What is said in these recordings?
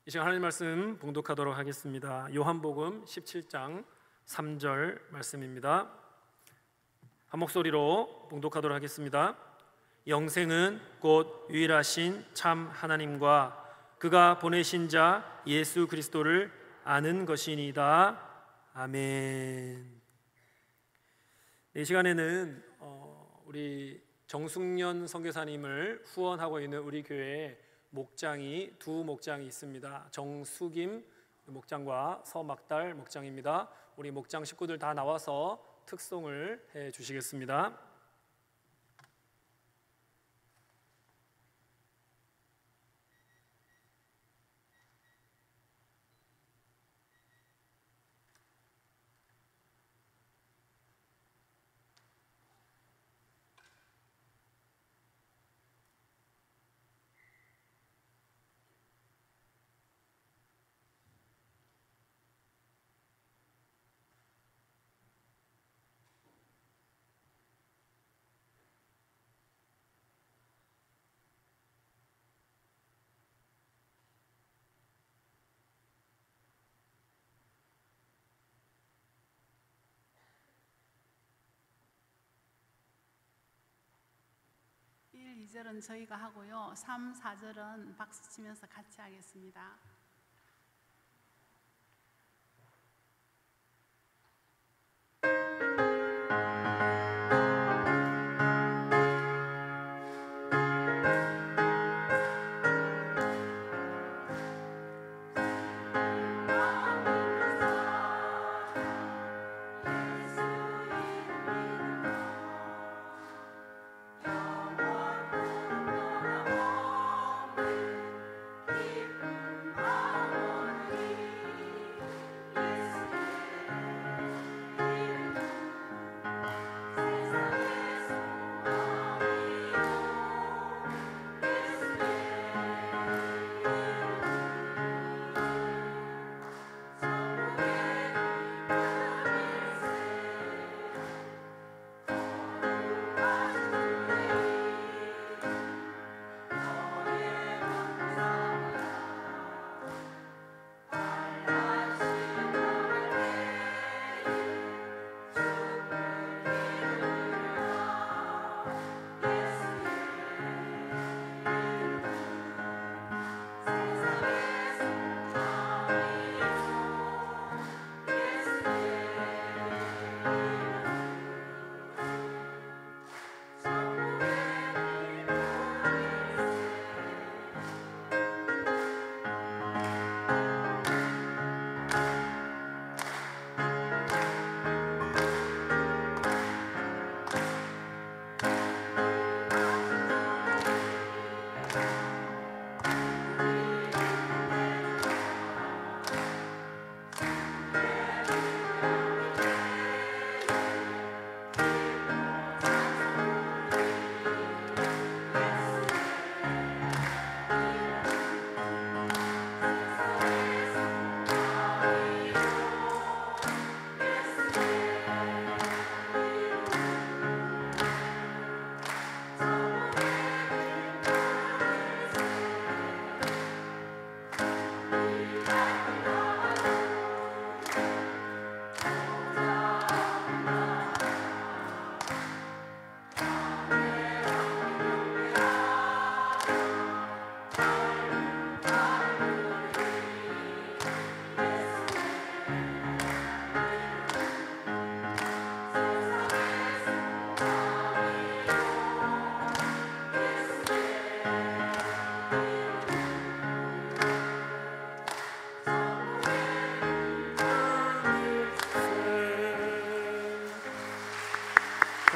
이 시간 하나님 말씀 봉독하도록 하겠습니다. 요한복음 17장 3절 말씀입니다. 한 목소리로 봉독하도록 하겠습니다. 영생은 곧 유일하신 참 하나님과 그가 보내신 자 예수 그리스도를 아는 것이니이다. 아멘. 이 시간에는 우리 정숙년 선교사님을 후원하고 있는 우리 교회에 두 목장이 있습니다. 정숙임 목장과 서막달 목장입니다. 우리 목장 식구들 다 나와서 특송을 해 주시겠습니다. 일, 2절은 저희가 하고요. 3, 4절은 박수 치면서 같이 하겠습니다.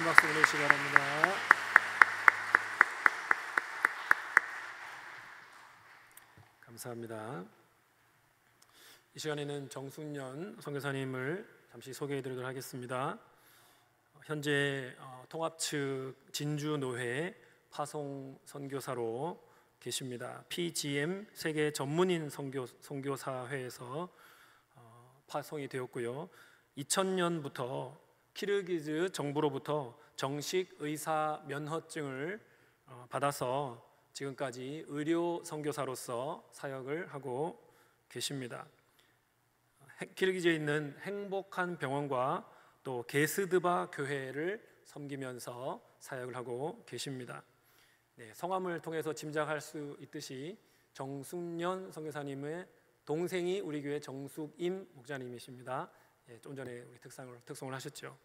박수 보내시기 바랍니다. 감사합니다. 이 시간에는 정숙년 선교사님을 잠시 소개해 드리도록 하겠습니다. 현재 통합 측 진주노회 파송 선교사로 계십니다. PGM 세계 전문인 선교사회에서 파송이 되었고요. 2000년부터 키르기즈 정부로부터 정식 의사 면허증을 받아서 지금까지 의료 선교사로서 사역을 하고 계십니다. 키르기즈에 있는 행복한 병원과 또 게스드바 교회를 섬기면서 사역을 하고 계십니다. 네, 성함을 통해서 짐작할 수 있듯이 정숙년 선교사님의 동생이 우리 교회 정숙임 목자님이십니다. 예, 좀 전에 우리 특송을 하셨죠.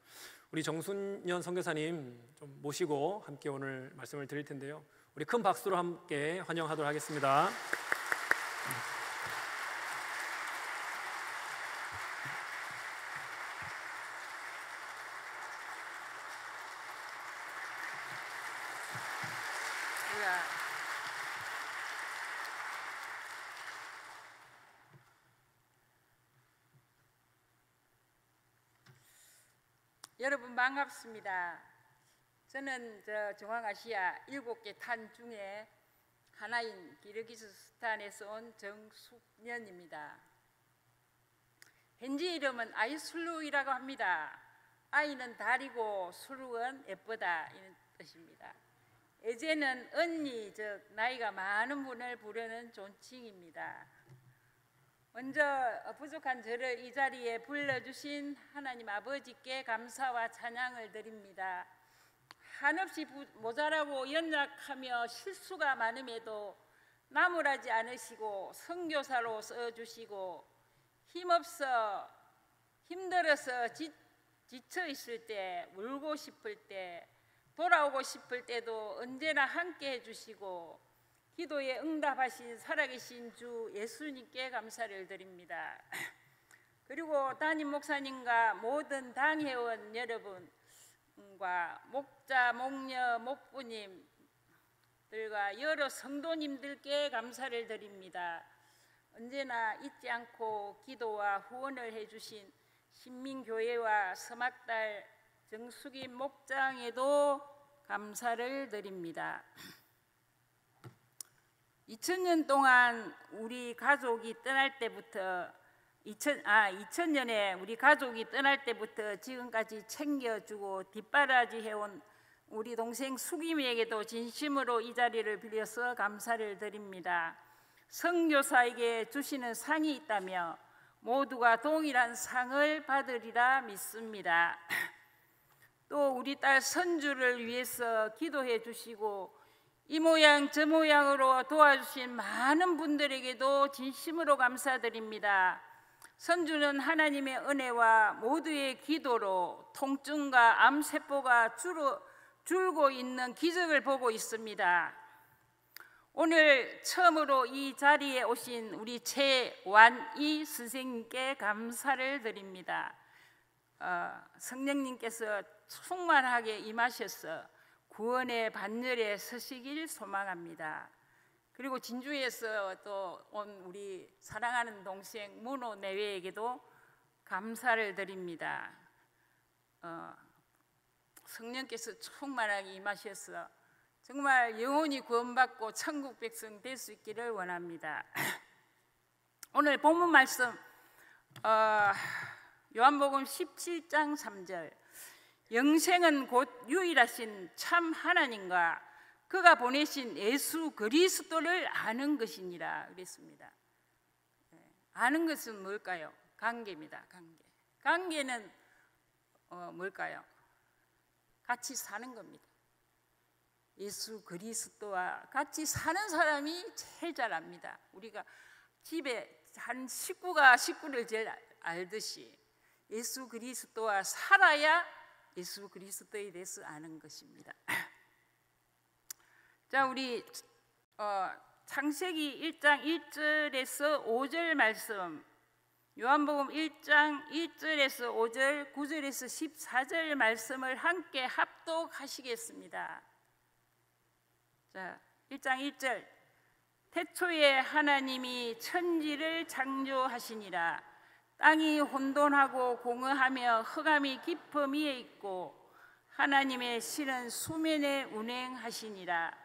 우리 정숙년 선교사님 좀 모시고 함께 오늘 말씀을 드릴 텐데요. 우리 큰 박수로 함께 환영하도록 하겠습니다. 여러분 반갑습니다. 저는 중앙아시아 7개 탄 중에 하나인 기르기스스탄에서 온 정숙년입니다. 현지 이름은 아이술루이라고 합니다. 아이는 달이고 술루는 예쁘다 이런 뜻입니다. 에제는 언니, 즉 나이가 많은 분을 부르는 존칭입니다. 먼저 부족한 저를 이 자리에 불러주신 하나님 아버지께 감사와 찬양을 드립니다. 한없이 모자라고 연약하며 실수가 많음에도 나무라지 않으시고 선교사로 써주시고 힘들어서 지쳐 있을 때, 울고 싶을 때, 돌아오고 싶을 때도 언제나 함께 해주시고 기도에 응답하신 살아계신 주 예수님께 감사를 드립니다. 그리고 담임 목사님과 모든 당회원 여러분과 목자, 목녀, 목부님들과 여러 성도님들께 감사를 드립니다. 언제나 잊지 않고 기도와 후원을 해주신 신민교회와 서막달 정숙임 목장에도 감사를 드립니다. 2000년 동안 우리 가족이 떠날 때부터 2000년에 우리 가족이 떠날 때부터 지금까지 챙겨주고 뒷바라지 해온 우리 동생 숙임에게도 진심으로 이 자리를 빌려서 감사를 드립니다. 선교사에게 주시는 상이 있다며 모두가 동일한 상을 받으리라 믿습니다. 또 우리 딸 선주를 위해서 기도해 주시고 이 모양 저 모양으로 도와주신 많은 분들에게도 진심으로 감사드립니다. 선주는 하나님의 은혜와 모두의 기도로 통증과 암세포가 줄고 있는 기적을 보고 있습니다. 오늘 처음으로 이 자리에 오신 우리 최완희 선생님께 감사를 드립니다. 성령님께서 충만하게 임하셔서 구원의 반열에 서시길 소망합니다. 그리고 진주에서 또 온 우리 사랑하는 동생 문호 내외에게도 감사를 드립니다. 성령께서 충만하게 임하셔서 정말 영원히 구원받고 천국 백성 될 수 있기를 원합니다. 오늘 본문 말씀 요한복음 17장 3절 영생은 곧 유일하신 참 하나님과 그가 보내신 예수 그리스도를 아는 것이니라 그랬습니다. 아는 것은 뭘까요? 관계입니다. 관계는 뭘까요? 같이 사는 겁니다. 예수 그리스도와 같이 사는 사람이 제일 잘 압니다. 우리가 집에 한 식구를 제일 알듯이 예수 그리스도와 살아야 예수 그리스도에 대해서 아는 것입니다. 자, 우리 창세기 1장 1절에서 5절 말씀, 요한복음 1장 1절에서 5절, 9절에서 14절 말씀을 함께 합독하시겠습니다. 자, 1장 1절 태초에 하나님이 천지를 창조하시니라. 땅이 혼돈하고 공허하며 흑암이 깊음 위에 있고 하나님의 신은 수면에 운행하시니라.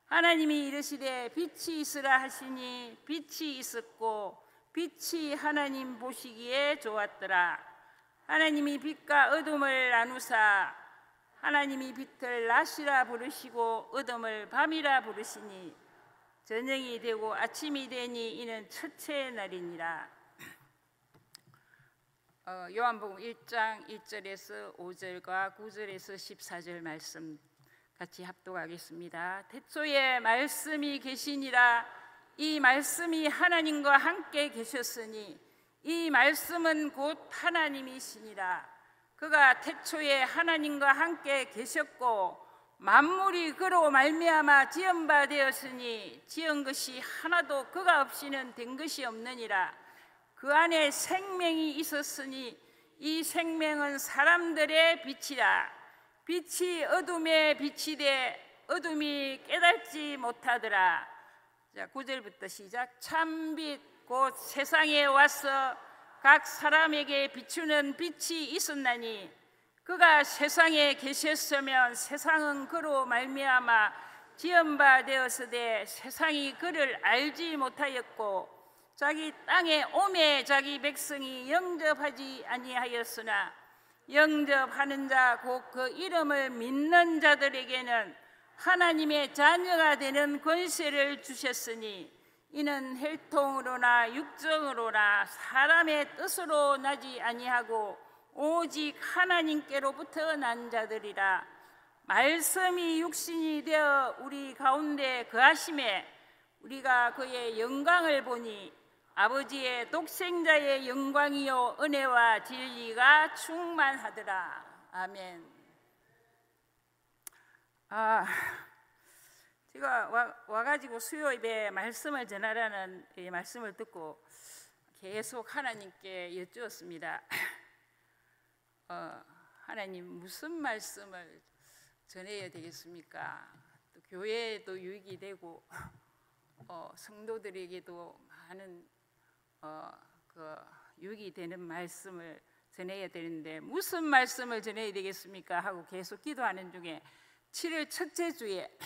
하나님이 이르시되 빛이 있으라 하시니 빛이 있었고 빛이 하나님 보시기에 좋았더라. 하나님이 빛과 어둠을 나누사 하나님이 빛을 낮이라 부르시고 어둠을 밤이라 부르시니 저녁이 되고 아침이 되니 이는 첫째 날이니라. 요한복음 1장 1절에서 5절과 9절에서 14절 말씀 같이 합독하겠습니다. 태초에 말씀이 계시니라. 이 말씀이 하나님과 함께 계셨으니 이 말씀은 곧 하나님이시니라. 그가 태초에 하나님과 함께 계셨고 만물이 그로 말미암아 지은 바 되었으니 지은 것이 하나도 그가 없이는 된 것이 없느니라. 그 안에 생명이 있었으니 이 생명은 사람들의 빛이라. 빛이 어둠에 비치되 어둠이 깨닫지 못하더라. 자, 9절부터 시작. 참빛 곧 세상에 와서 각 사람에게 비추는 빛이 있었나니 그가 세상에 계셨으면 세상은 그로 말미암아 지은 바 되었으되 세상이 그를 알지 못하였고 자기 땅에 오매 자기 백성이 영접하지 아니하였으나 영접하는 자 곧 그 이름을 믿는 자들에게는 하나님의 자녀가 되는 권세를 주셨으니 이는 혈통으로나 육정으로나 사람의 뜻으로 나지 아니하고 오직 하나님께로부터 난 자들이라. 말씀이 육신이 되어 우리 가운데 거하심에 우리가 그의 영광을 보니 아버지의 독생자의 영광이요 은혜와 진리가 충만하더라. 아멘. 제가 와가지고 수요일에 말씀을 전하라는 이 말씀을 듣고 계속 하나님께 여쭈었습니다. 하나님 무슨 말씀을 전해야 되겠습니까? 또 교회에도 유익이 되고 성도들에게도 많은 유익이 되는 말씀을 전해야 되는데 무슨 말씀을 전해야 되겠습니까? 하고 계속 기도하는 중에 7일 첫째 주에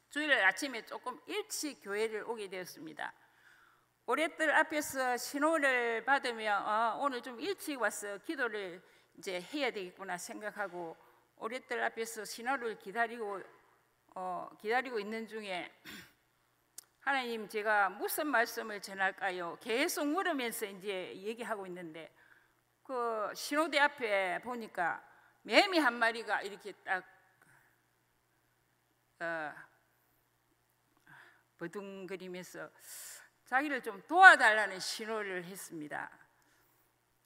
주일 아침에 조금 일찍 교회를 오게 되었습니다. 오랫들 앞에서 신호를 받으며 오늘 좀 일찍 와서 기도를 이제 해야 되겠구나 생각하고 오랫들 앞에서 신호를 기다리고 있는 중에 하나님 제가 무슨 말씀을 전할까요? 계속 물으면서 이제 얘기하고 있는데 그 신호대 앞에 보니까 매미 한 마리가 이렇게 딱 버둥거리면서 자기를 좀 도와달라는 신호를 했습니다.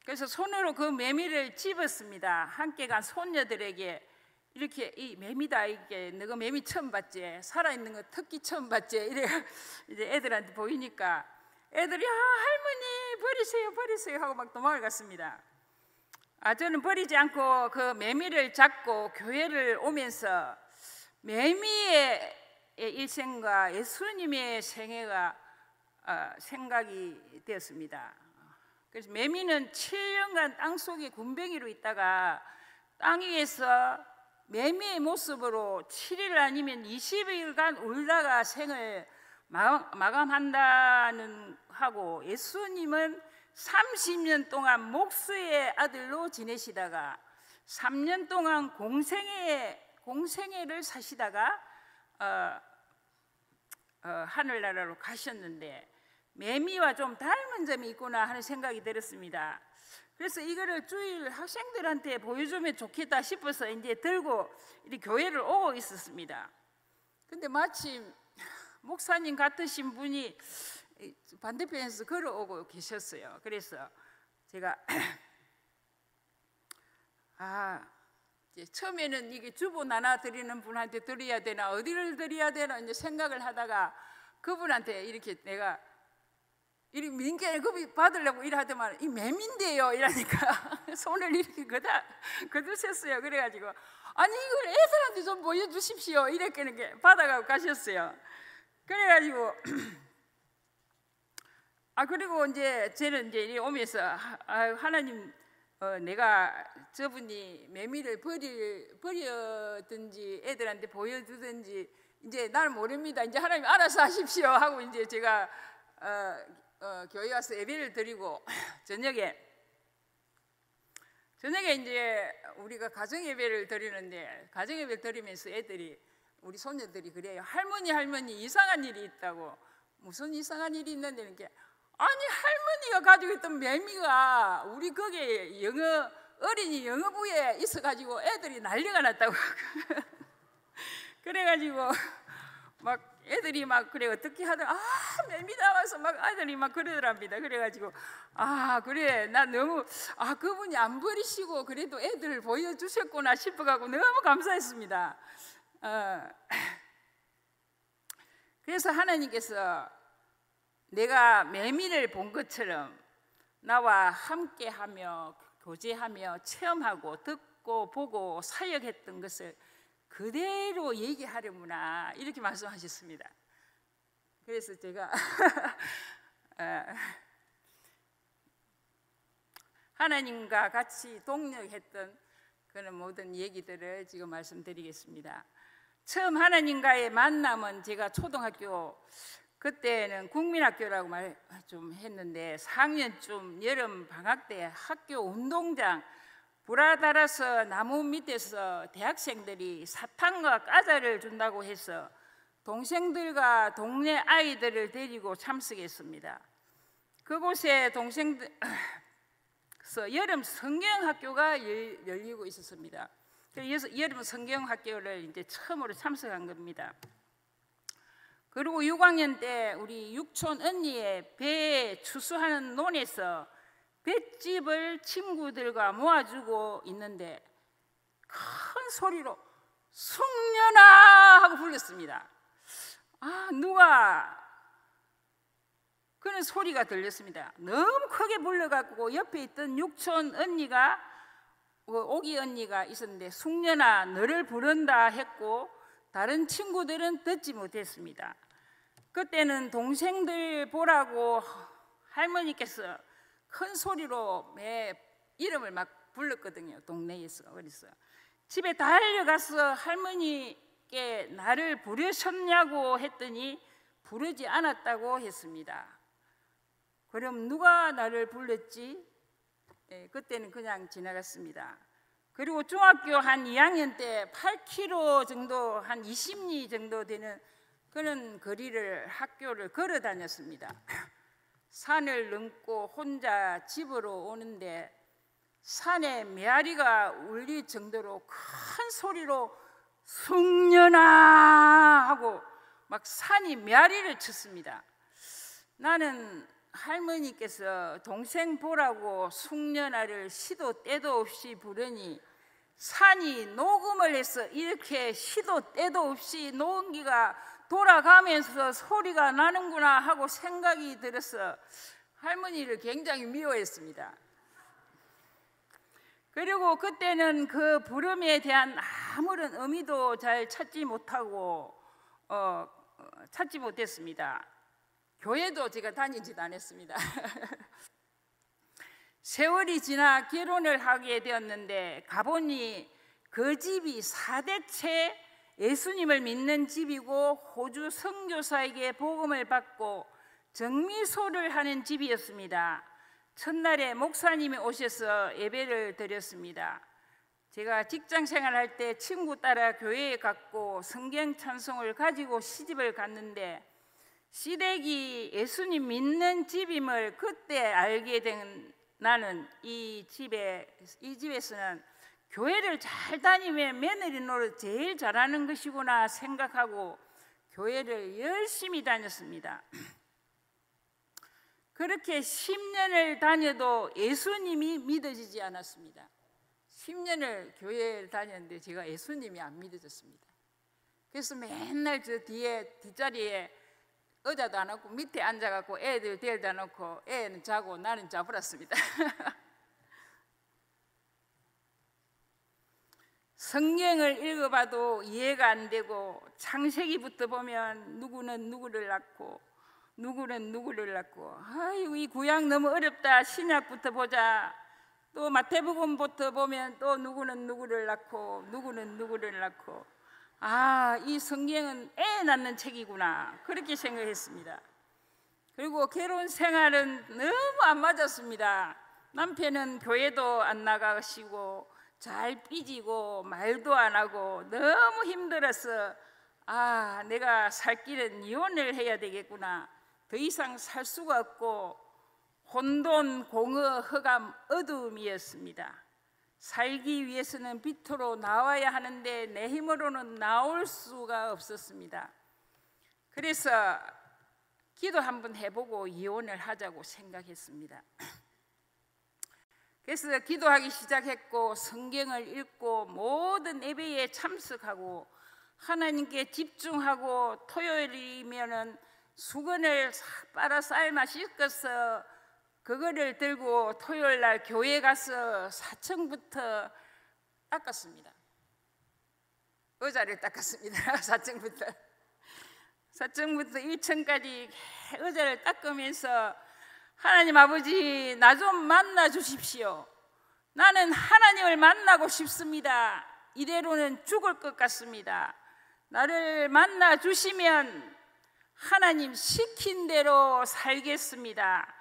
그래서 손으로 그 매미를 집었습니다. 함께 간 손녀들에게 이렇게 이 매미다 이게 너가 매미 처음 봤지? 살아있는 거 특히 처음 봤지? 이래 이제 애들한테 보이니까 애들이 할머니 버리세요 하고 막 도망을 갔습니다. 저는 버리지 않고 그 매미를 잡고 교회를 오면서 매미의 일생과 예수님의 생애가 생각이 되었습니다. 그래서 매미는 7년간 땅속에 굼벵이로 있다가 땅 위에서 매미의 모습으로 7일 아니면 20일간 울다가 생을 마감한다는 하고 예수님은 30년 동안 목수의 아들로 지내시다가 3년 동안 공생애를 사시다가 하늘나라로 가셨는데 매미와 좀 닮은 점이 있구나 하는 생각이 들었습니다. 그래서 이거를 주일 학생들한테 보여주면 좋겠다 싶어서 이제 들고 이 교회를 오고 있었습니다. 근데 마침 목사님 같으신 분이 반대편에서 걸어오고 계셨어요. 그래서 제가 이제 처음에는 이게 주보 나눠 드리는 분한테 드려야 되나 어디를 드려야 되나 이제 생각을 하다가 그분한테 이렇게 내가 이렇게 민폐를 받으려고 이러더만 이 매미인데요 이러니까 손을 이렇게 거두셨어요. 그래가지고 아니 이걸 애들한테 좀 보여주십시오 이렇게 받아가고 가셨어요. 그래가지고 그리고 이제 저는 이제 이리 오면서 하나님 내가 저분이 매미를 버리든지 애들한테 보여주든지 이제 날 모릅니다. 이제 하나님 알아서 하십시오 하고 이제 제가 교회 와서 예배를 드리고 저녁에 이제 우리가 가정 예배를 드리는데 가정 예배를 드리면서 애들이 우리 손녀들이 그래요. 할머니 이상한 일이 있다고. 무슨 이상한 일이 있는데 이렇게, 아니 할머니가 가지고 있던 매미가 우리 거기에 어린이 영어부에 있어가지고 애들이 난리가 났다고. 그래가지고 막 애들이 막 그래 어떻게 하더라. 매미 나와서 막 아들이 막 그러더랍니다. 그래가지고 그래 나 너무 그분이 안 버리시고 그래도 애들을 보여주셨구나 싶어가지고 너무 감사했습니다. 그래서 하나님께서 내가 매미를 본 것처럼 나와 함께하며 교제하며 체험하고 듣고 보고 사역했던 것을 그대로 얘기하려구나 이렇게 말씀하셨습니다. 그래서 제가 하나님과 같이 동력했던 그런 모든 얘기들을 지금 말씀드리겠습니다. 처음 하나님과의 만남은 제가 초등학교 그때는 국민학교라고 말 좀 했는데 4학년쯤 여름 방학 때 학교 운동장 불화 달아서 나무 밑에서 대학생들이 사탕과 과자를 준다고 해서 동생들과 동네 아이들을 데리고 참석했습니다. 그곳에 동생들 여름 성경학교가 열리고 있었습니다. 그래서 여름 성경학교를 이제 처음으로 참석한 겁니다. 그리고 6학년 때 우리 육촌 언니의 배 추수하는 논에서 볏짚을 친구들과 모아주고 있는데 큰 소리로 숙녀나 하고 불렀습니다. 누가 그런 소리가 들렸습니다. 너무 크게 불러갖고 옆에 있던 육촌 언니가 오기 언니가 있었는데 숙녀나 너를 부른다 했고 다른 친구들은 듣지 못했습니다. 그때는 동생들 보라고 할머니께서 큰 소리로 매 이름을 막 불렀거든요. 동네에서. 그래서 집에 달려가서 할머니께 나를 부르셨냐고 했더니 부르지 않았다고 했습니다. 그럼 누가 나를 불렀지? 그때는 그냥 지나갔습니다. 그리고 중학교 한 2학년 때 8km 정도 한 20리 정도 되는 그런 거리를 학교를 걸어 다녔습니다. 산을 넘고 혼자 집으로 오는데 산에 메아리가 울릴 정도로 큰 소리로 숙녀나 하고 막 산이 메아리를 쳤습니다. 나는 할머니께서 동생 보라고 숙녀나를 시도 때도 없이 부르니 산이 녹음을 해서 이렇게 시도 때도 없이 녹음기가 돌아가면서 소리가 나는구나 하고 생각이 들어서 할머니를 굉장히 미워했습니다. 그리고 그때는 그 부름에 대한 아무런 의미도 잘 찾지 못했습니다. 교회도 제가 다니지도 않았습니다. 세월이 지나 결혼을 하게 되었는데 가보니 그 집이 4대째 예수님을 믿는 집이고 호주 선교사에게 복음을 받고 정미소를 하는 집이었습니다. 첫날에 목사님이 오셔서 예배를 드렸습니다. 제가 직장 생활할 때 친구 따라 교회에 갔고 성경 찬송을 가지고 시집을 갔는데 시댁이 예수님 믿는 집임을 그때 알게 된 나는 이 집에서는 교회를 잘 다니면 며느리 노릇 제일 잘하는 것이구나 생각하고 교회를 열심히 다녔습니다. 그렇게 10년을 다녀도 예수님이 믿어지지 않았습니다. 10년을 교회를 다녔는데 제가 예수님이 안 믿어졌습니다. 그래서 맨날 저 뒷자리에 의자도 안 놓고 밑에 앉아갖고 애들 데려다 놓고 애는 자고 나는 자버렸습니다. 성경을 읽어봐도 이해가 안 되고 창세기부터 보면 누구는 누구를 낳고 누구는 누구를 낳고 아이고 이 구약 너무 어렵다. 신약부터 보자. 또 마태복음부터 보면 또 누구는 누구를 낳고 누구는 누구를 낳고 이 성경은 애 낳는 책이구나 그렇게 생각했습니다. 그리고 결혼 생활은 너무 안 맞았습니다. 남편은 교회도 안 나가시고 잘 삐지고 말도 안 하고 너무 힘들어서 아, 내가 살 길은 이혼을 해야 되겠구나. 더 이상 살 수가 없고 혼돈, 공허, 흑암, 어두움이었습니다. 살기 위해서는 빛으로 나와야 하는데 내 힘으로는 나올 수가 없었습니다. 그래서 기도 한번 해보고 이혼을 하자고 생각했습니다. 그래서 기도하기 시작했고 성경을 읽고 모든 예배에 참석하고 하나님께 집중하고 토요일이면은 수건을 빨아 삶아 씻어서 그거를 들고 토요일 날 교회 가서 4층부터 닦았습니다. 의자를 닦았습니다. 4층부터 1층까지 의자를 닦으면서 하나님 아버지, 나 좀 만나 주십시오. 나는 하나님을 만나고 싶습니다. 이대로는 죽을 것 같습니다. 나를 만나 주시면 하나님 시킨 대로 살겠습니다.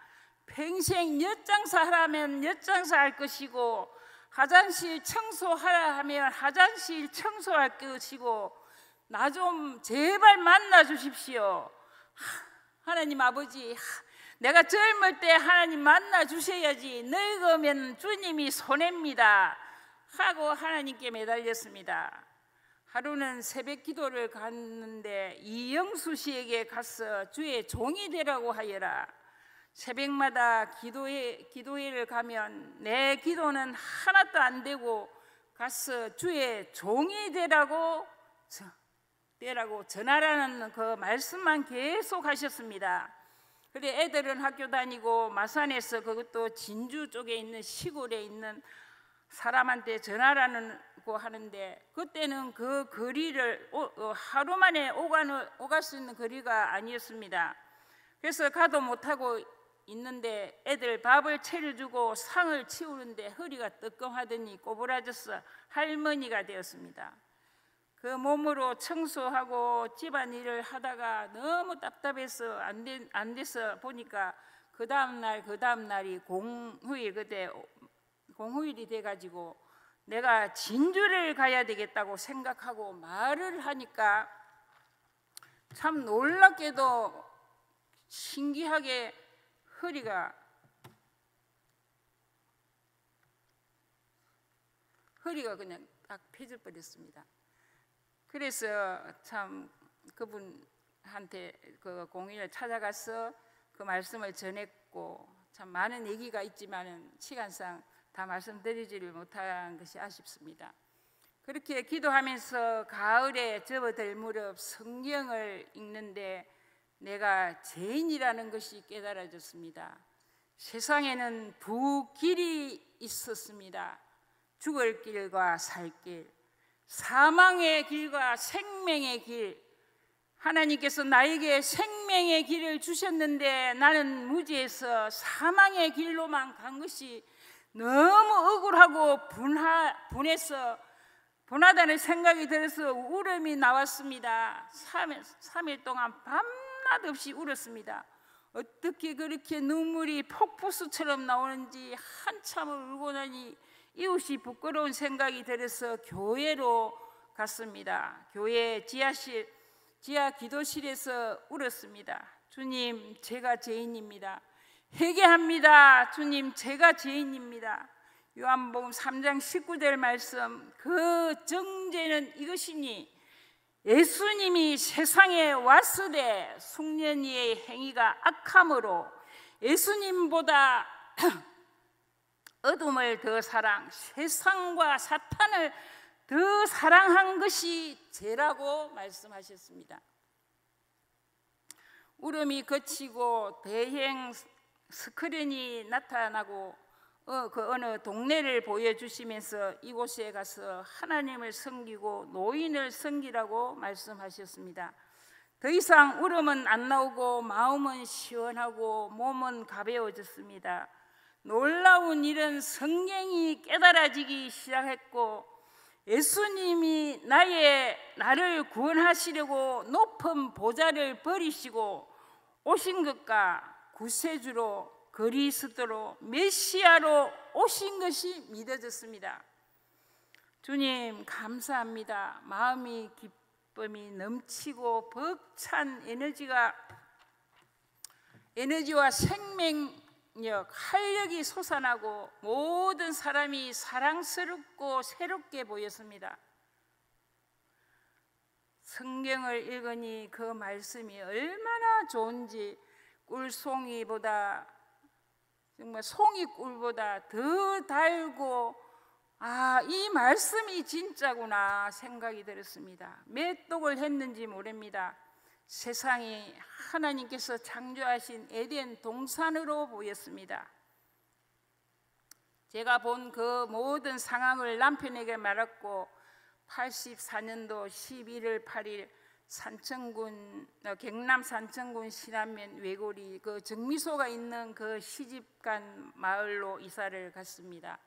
평생 엿장사 하라면 엿장사 할 것이고 화장실 청소하라 하면 화장실 청소할 것이고 나 좀 제발 만나 주십시오. 하나님 아버지, 내가 젊을 때 하나님 만나 주셔야지 늙으면 주님이 손해입니다 하고 하나님께 매달렸습니다. 하루는 새벽 기도를 갔는데 이영수 씨에게 가서 주의 종이 되라고 하여라. 새벽마다 기도회를 가면 내 기도는 하나도 안 되고 가서 주의 종이 되라고 전하라는 그 말씀만 계속 하셨습니다. 그래 애들은 학교 다니고 마산에서, 그것도 진주 쪽에 있는 시골에 있는 사람한테 전하라고 하는데, 그때는 그 거리를 하루 만에 오갈 수 있는 거리가 아니었습니다. 그래서 가도 못하고 있는데 애들 밥을 차려주고 상을 치우는데 허리가 뜨끔하더니 꼬부라져서 할머니가 되었습니다. 그 몸으로 청소하고 집안일을 하다가 너무 답답해서 안 돼서 보니까 그 다음 날이 공휴일이 돼가지고 내가 진주를 가야 되겠다고 생각하고 말을 하니까 참 놀랍게도 신기하게 허리가 그냥 딱 펴져 버렸습니다. 그래서 참 그분한테 그 공의를 찾아가서 그 말씀을 전했고, 참 많은 얘기가 있지만은 시간상 다 말씀드리지를 못한 것이 아쉽습니다. 그렇게 기도하면서 가을에 접어들 무렵 성경을 읽는데 내가 죄인이라는 것이 깨달아졌습니다. 세상에는 두 길이 있었습니다. 죽을 길과 살 길, 사망의 길과 생명의 길. 하나님께서 나에게 생명의 길을 주셨는데 나는 무지해서 사망의 길로만 간 것이 너무 억울하고 분하다는 생각이 들어서 울음이 나왔습니다. 3일 동안 밤낮 없이 울었습니다. 어떻게 그렇게 눈물이 폭포수처럼 나오는지 한참을 울고 나니 이웃이 부끄러운 생각이 들어서 교회로 갔습니다. 교회 지하 기도실에서 울었습니다. 주님, 제가 죄인입니다. 회개합니다. 주님, 제가 죄인입니다. 요한복음 3장 19절 말씀, 그 정죄는 이것이니 예수님이 세상에 왔으되 숙련이의 행위가 악함으로 예수님보다 어둠을 더 세상과 사탄을 더 사랑한 것이 죄라고 말씀하셨습니다. 울음이 그치고 대형 스크린이 나타나고 그 어느 동네를 보여주시면서 이곳에 가서 하나님을 섬기고 노인을 섬기라고 말씀하셨습니다. 더 이상 울음은 안 나오고 마음은 시원하고 몸은 가벼워졌습니다. 놀라운 일은 성경이 깨달아지기 시작했고 예수님이 나를 구원하시려고 높은 보좌를 버리시고 오신 것과 구세주로 그리스도로 메시아로 오신 것이 믿어졌습니다. 주님 감사합니다. 마음이 기쁨이 넘치고 벅찬 에너지와 생명력, 활력이 솟아나고 모든 사람이 사랑스럽고 새롭게 보였습니다. 성경을 읽으니 그 말씀이 얼마나 좋은지 꿀송이보다 정말 송이꿀보다 더 달고 이 말씀이 진짜구나 생각이 들었습니다. 몇 독을 했는지 모릅니다. 세상이 하나님께서 창조하신 에덴 동산으로 보였습니다. 제가 본 그 모든 상황을 남편에게 말했고 84년도 11월 8일 경남 산청군 신안면 외골이 그 정미소가 있는 그 시집간 마을로 이사를 갔습니다.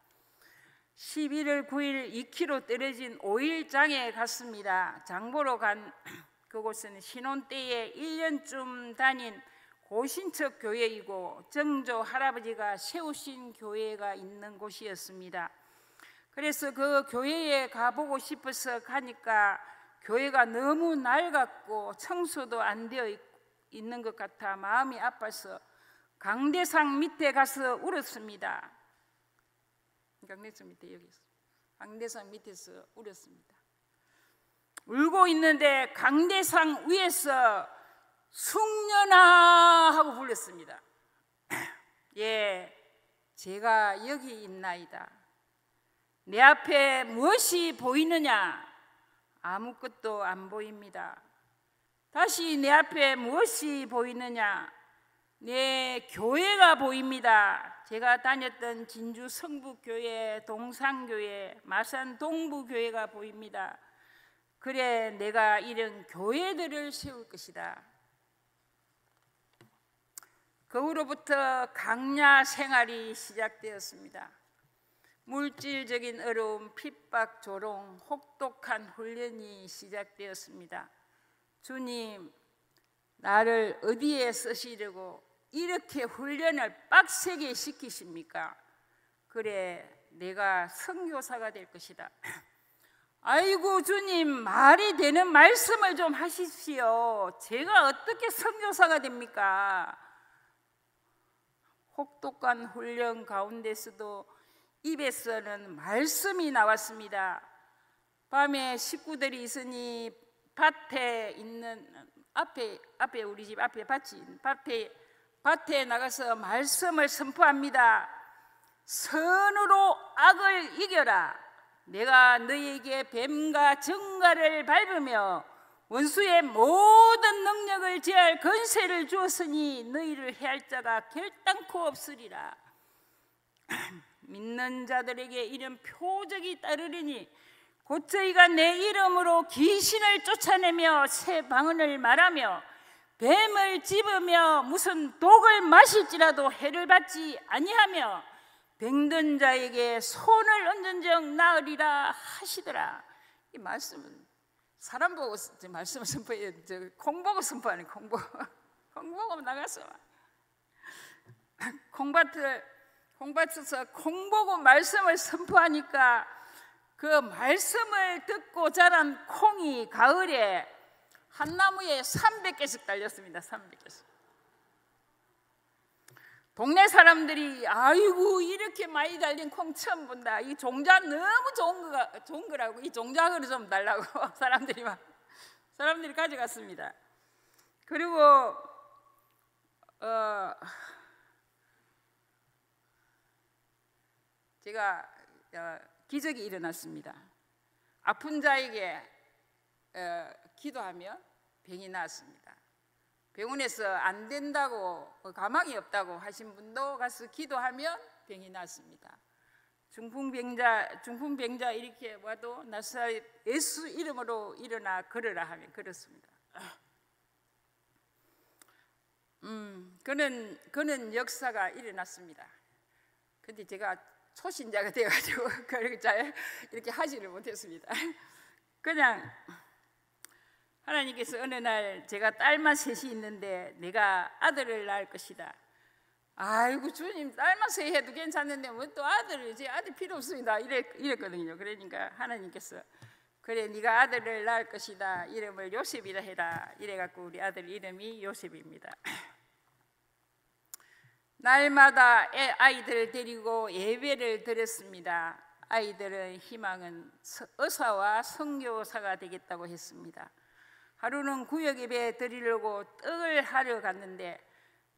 11월 9일 2km 떨어진 5일장에 갔습니다. 장보러 간 그곳은 신혼 때에 1년쯤 다닌 고신척 교회이고 정조 할아버지가 세우신 교회가 있는 곳이었습니다. 그래서 그 교회에 가보고 싶어서 가니까 교회가 너무 낡았고 청소도 안 되어 있는 것 같아 마음이 아파서 강대상 밑에 가서 울었습니다. 강대상 밑에 여기 있어. 강대상 밑에서 울었습니다. 울고 있는데 강대상 위에서 숙녀나 하고 불렀습니다. 예, 제가 여기 있나이다. 내 앞에 무엇이 보이느냐? 아무것도 안 보입니다. 다시 내 앞에 무엇이 보이느냐? 내 교회가 보입니다. 제가 다녔던 진주 성북교회, 동산교회, 마산 동부교회가 보입니다. 그래, 내가 이런 교회들을 세울 것이다. 그 후로부터 강야 생활이 시작되었습니다. 물질적인 어려움, 핍박, 조롱, 혹독한 훈련이 시작되었습니다. 주님, 나를 어디에 쓰시려고 이렇게 훈련을 빡세게 시키십니까? 그래, 내가 선교사가 될 것이다. 아이고 주님, 말이 되는 말씀을 좀 하십시오. 제가 어떻게 선교사가 됩니까? 혹독한 훈련 가운데서도 입에서는 말씀이 나왔습니다. 밤에 식구들이 있으니 밭에 있는 앞에 우리 집 앞에 밭에 나가서 말씀을 선포합니다. 선으로 악을 이겨라. 내가 너희에게 뱀과 정갈을 밟으며 원수의 모든 능력을 제할 권세를 주었으니 너희를 해할 자가 결단코 없으리라. 믿는 자들에게 이런 표적이 따르리니 곧 저희가 내 이름으로 귀신을 쫓아내며 새 방언을 말하며 뱀을 집으며 무슨 독을 마실지라도 해를 받지 아니하며 병든 자에게 손을 얹은즉 나으리라 하시더라. 이 말씀은 사람 보고 말씀을 선포해, 콩 보고 선포하는 콩 보고 나가서 콩밭에서 콩 보고 말씀을 선포하니까 그 말씀을 듣고 자란 콩이 가을에 한 나무에 300개씩 달렸습니다. 300개씩. 동네 사람들이 아이고 이렇게 많이 달린 콩 처음 본다. 이 종자 너무 좋은 거라고 이 종자를 좀 달라고 사람들이 가져갔습니다. 그리고 제가 기적이 일어났습니다. 아픈 자에게 기도하면 병이 나았습니다. 병원에서 안 된다고 가망이 없다고 하신 분도 가서 기도하면 병이 났습니다. 중풍병자 이렇게 와도 나사렛 예수 이름으로 일어나 걸으라 하면 걸었습니다. 그는 역사가 일어났습니다. 근데 제가 초신자가 되어가지고 그걸 잘 이렇게 하지를 못했습니다. 그냥 하나님께서 어느 날 제가 딸만 셋이 있는데 내가 아들을 낳을 것이다. 아이고 주님, 딸만 셋 해도 괜찮은데 뭐 또 아들 필요 없습니다. 이랬거든요. 그러니까 하나님께서 그래 네가 아들을 낳을 것이다. 이름을 요셉이라 해라. 이래갖고 우리 아들 이름이 요셉입니다. 날마다 아이들을 데리고 예배를 드렸습니다. 아이들의 희망은 의사와 선교사가 되겠다고 했습니다. 하루는 구역 예배 드리려고 떡을 하러 갔는데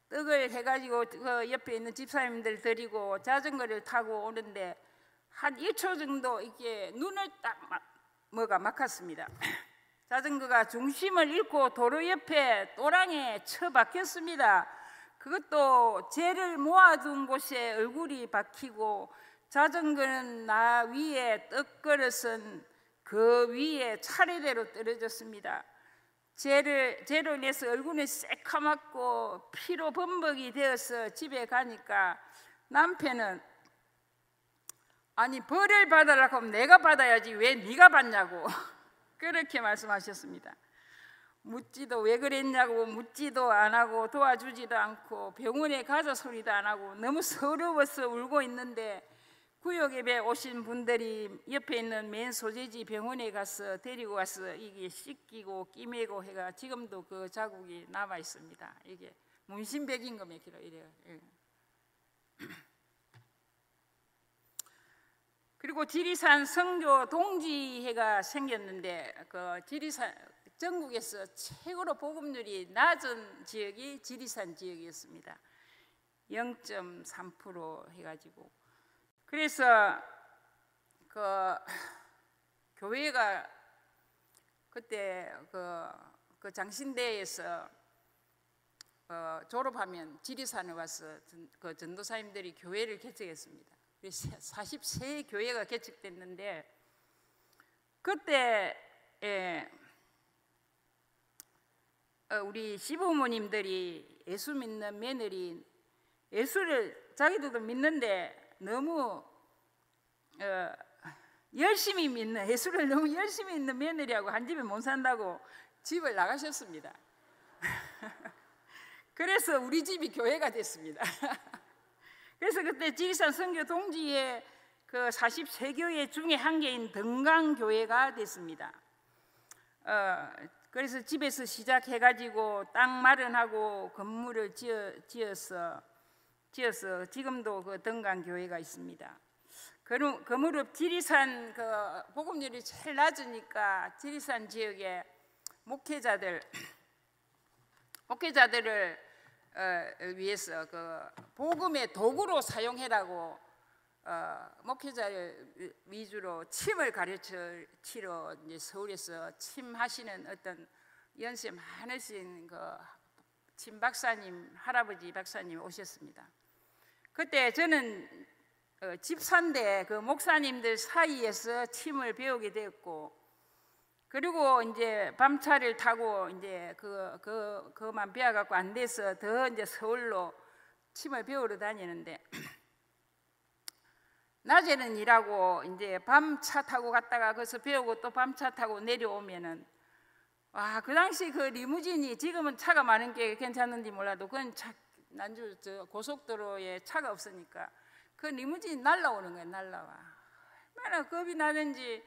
떡을 해가지고 그 옆에 있는 집사님들 데리고 자전거를 타고 오는데 한 1초 정도 이렇게 눈을 딱 뭐가 막았습니다. 자전거가 중심을 잃고 도로 옆에 또랑에 처박혔습니다. 그것도 죄를 모아둔 곳에 얼굴이 박히고 자전거는 나 위에 떡그릇은 그 위에 차례대로 떨어졌습니다. 죄로 인해서 얼굴이 새카맣고 피로 범벅이 되어서 집에 가니까 남편은 아니 벌을 받으라고 하면 내가 받아야지 왜 네가 받냐고 그렇게 말씀하셨습니다. 묻지도 왜 그랬냐고 묻지도 안 하고 도와주지도 않고 병원에 가자 소리도 안 하고 너무 서러워서 울고 있는데 구역 예배 오신 분들이 옆에 있는 맨 소재지 병원에 가서 데리고 가서 이게 씻기고 끼매고 해가 지금도 그 자국이 남아 있습니다. 이게 문신백인 거면 이래요. 그리고 지리산 선교 동지회가 생겼는데 그 지리산 전국에서 최고로 복음률이 낮은 지역이 지리산 지역이었습니다. 0.3% 해가지고 그래서 그 교회가 그때 그 장신대에서 졸업하면 지리산에 와서 그 전도사님들이 교회를 개척했습니다. 그래서 43 교회가 개척됐는데 그때 우리 시부모님들이 예수 믿는 며느리 예수를 자기들도 믿는데 너무 열심히 믿는 예수를 너무 열심히 믿는 며느리하고 한 집에 못 산다고 집을 나가셨습니다. 그래서 우리 집이 교회가 됐습니다. 그래서 그때 지리산 선교 동지의 그 43교회 중에 한 개인 덩강교회가 됐습니다. 그래서 집에서 시작해가지고 땅 마련하고 건물을 지어서 지금도 그 덩강교회가 있습니다. 그 무렵 지리산 그 복음률이 제일 낮으니까 지리산 지역의 목회자들을 위해서 그 복음의 도구로 사용해라고 목회자를 위주로 침을 가르치러 이제 서울에서 침하시는 어떤 연세 많으신 그 침 박사님, 할아버지 박사님 오셨습니다. 그때 저는 집사인데 그 목사님들 사이에서 침을 배우게 되었고, 그리고 이제 밤차를 타고 이제 그만 배워갖고 안 돼서 더 이제 서울로 침을 배우러 다니는데, 낮에는 일하고 이제 밤차 타고 갔다가 거기서 배우고 또 밤차 타고 내려오면은, 와, 그 당시 그 리무진이 지금은 차가 많은 게 괜찮은지 몰라도 그건 난주 저 고속도로에 차가 없으니까 그 리무진이 날라오는 거예요. 날라와. 얼마나 겁이 나는지.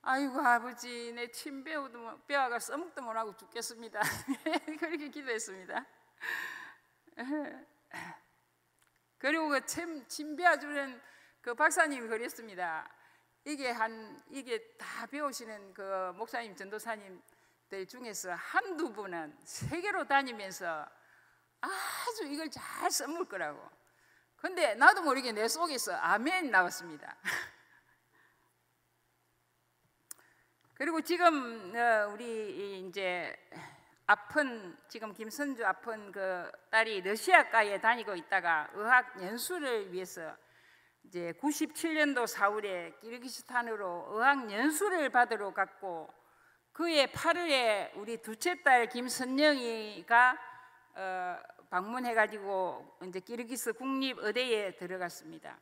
아이고 아버지, 내 침 배워가 써먹도 못하고 죽겠습니다. 그렇게 기도했습니다. 그리고 그 침 배워주는 그 박사님이 그랬습니다. 이게 다 배우시는 그 목사님, 전도사님들 중에서 한두 분은 세계로 다니면서 아주 이걸 잘 써먹을 거라고. 근데 나도 모르게 내 속에서 아멘 나왔습니다. 그리고 지금 우리 이제 지금 김선주 아픈 그 딸이 러시아가에 다니고 있다가 의학 연수를 위해서 이제 97년도 4월에 키르기스탄으로 의학 연수를 받으러 갔고, 그해 8월에 우리 둘째 딸 김선영이가 방문해가지고 이제 키르기스 국립의대에 들어갔습니다.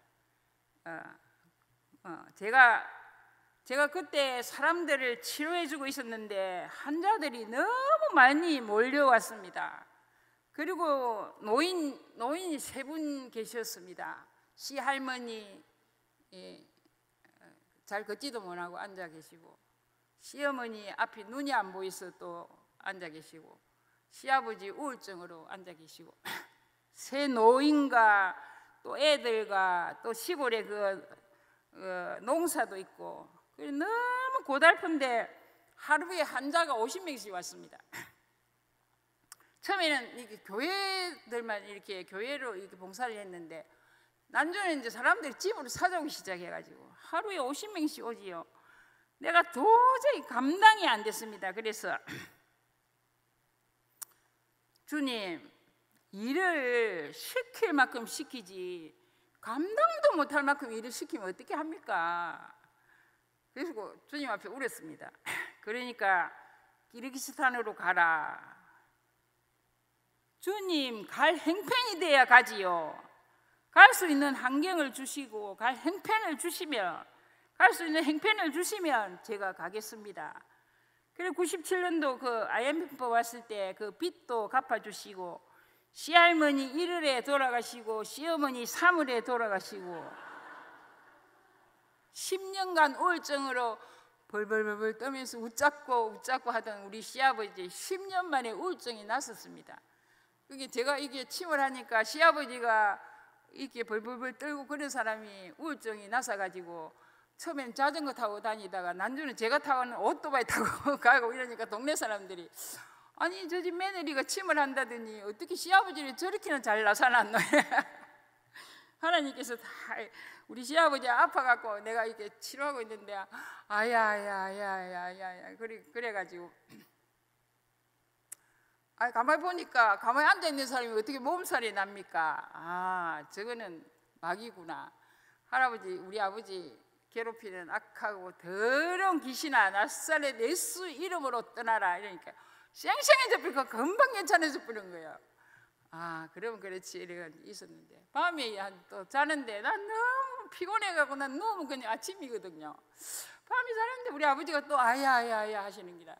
제가 그때 사람들을 치료해주고 있었는데 환자들이 너무 많이 몰려왔습니다. 그리고 노인이 3분 계셨습니다. 시할머니, 잘 걷지도 못하고 앉아 계시고, 시어머니 앞이 눈이 안 보여서 또 앉아 계시고, 시아버지 우울증으로 앉아 계시고, 새 노인과 또 애들과 또 시골에 농사도 있고, 너무 고달픈데 하루에 환자가 50명씩 왔습니다. 처음에는 이렇게 교회들만 이렇게 교회로 이렇게 봉사를 했는데, 난중에 이제 사람들이 집으로 찾아오기 시작해가지고 하루에 50명씩 오지요. 내가 도저히 감당이 안 됐습니다. 그래서 주님, 일을 시킬 만큼 시키지 감당도 못할 만큼 일을 시키면 어떻게 합니까? 그래서 주님 앞에 울었습니다. 그러니까 기르기스탄으로 가라. 주님, 갈 행편이 돼야 가지요. 갈 수 있는 환경을 주시고 갈 행편을 주시면, 갈 수 있는 행편을 주시면 제가 가겠습니다. 그리고 97년도 그 IMF 왔을 때 그 빚도 갚아주시고, 시할머니 1월에 돌아가시고 시어머니 3월에 돌아가시고 10년간 우울증으로 벌벌벌 떨면서 웃잡고 하던 우리 시아버지 10년 만에 우울증이 났었습니다. 그게 제가 이게 침을 하니까 시아버지가 이렇게 벌벌벌 떨고 그런 사람이 우울증이 나서가지고 처음엔 자전거 타고 다니다가 난주는 제가 타고는 오토바이 타고 가고 이러니까 동네 사람들이, 아니 저 집 며느리가 침을 한다더니 어떻게 시아버지를 저렇게는 잘 나서놨노. 하나님께서 다 우리 시아버지 아파갖고 내가 이렇게 치료하고 있는데 아야야야야야야 그래가지고 가만히 보니까 가만히 앉아있는 사람이 어떻게 몸살이 납니까? 아, 저거는 마귀구나. 할아버지, 우리 아버지 괴롭히는 악하고 더러운 귀신아, 낯살에 예수 이름으로 떠나라. 이러니까 쌩쌩해져 버리고 금방 괜찮아져 버린 거예요. 아, 그러면 그렇지 이래가 있었는데, 밤에 또 자는데 난 너무 피곤해가고 난 너무 그냥 아침이거든요. 밤에 자는데 우리 아버지가 또 아야야야 하시는 기라.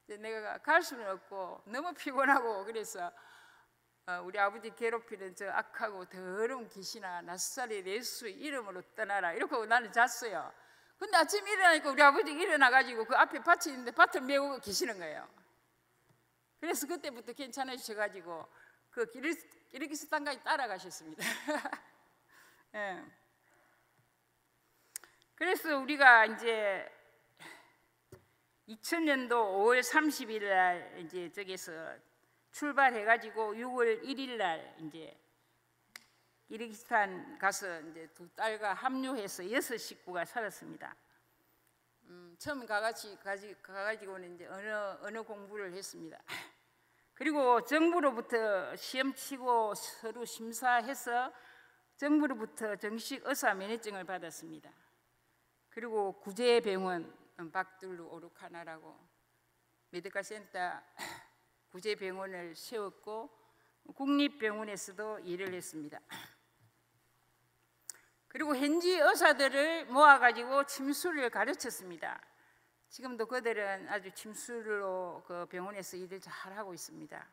내가 갈 수는 없고 너무 피곤하고, 그래서 우리 아버지 괴롭히는 저 악하고 더러운 귀신아, 낯살이 예수 이름으로 떠나라 이렇게 하고 나는 잤어요. 근데 아침에 일어나니까 우리 아버지 일어나가지고 그 앞에 밭이 있는데 밭을 메고 계시는 거예요. 그래서 그때부터 괜찮으셔가지고 그 기르기스탄까지 따라가셨습니다. 예. 그래서 우리가 이제 2000년도 5월 30일 날 이제 저기서 출발해가지고 6월 1일 날 이제 기르기스탄 가서 이제 2딸과 합류해서 6 식구가 살았습니다. 처음 가가지고는 이제 언어 공부를 했습니다. 그리고 정부로부터 시험 치고 서류 심사해서 정부로부터 정식 의사 면허증을 받았습니다. 그리고 구제병원 박둘루 오르카나라고 메디컬 센터 구제병원을 세웠고 국립병원에서도 일을 했습니다. 그리고 현지 의사들을 모아가지고 침수를 가르쳤습니다. 지금도 그들은 아주 침수로 그 병원에서 일을 잘 하고 있습니다.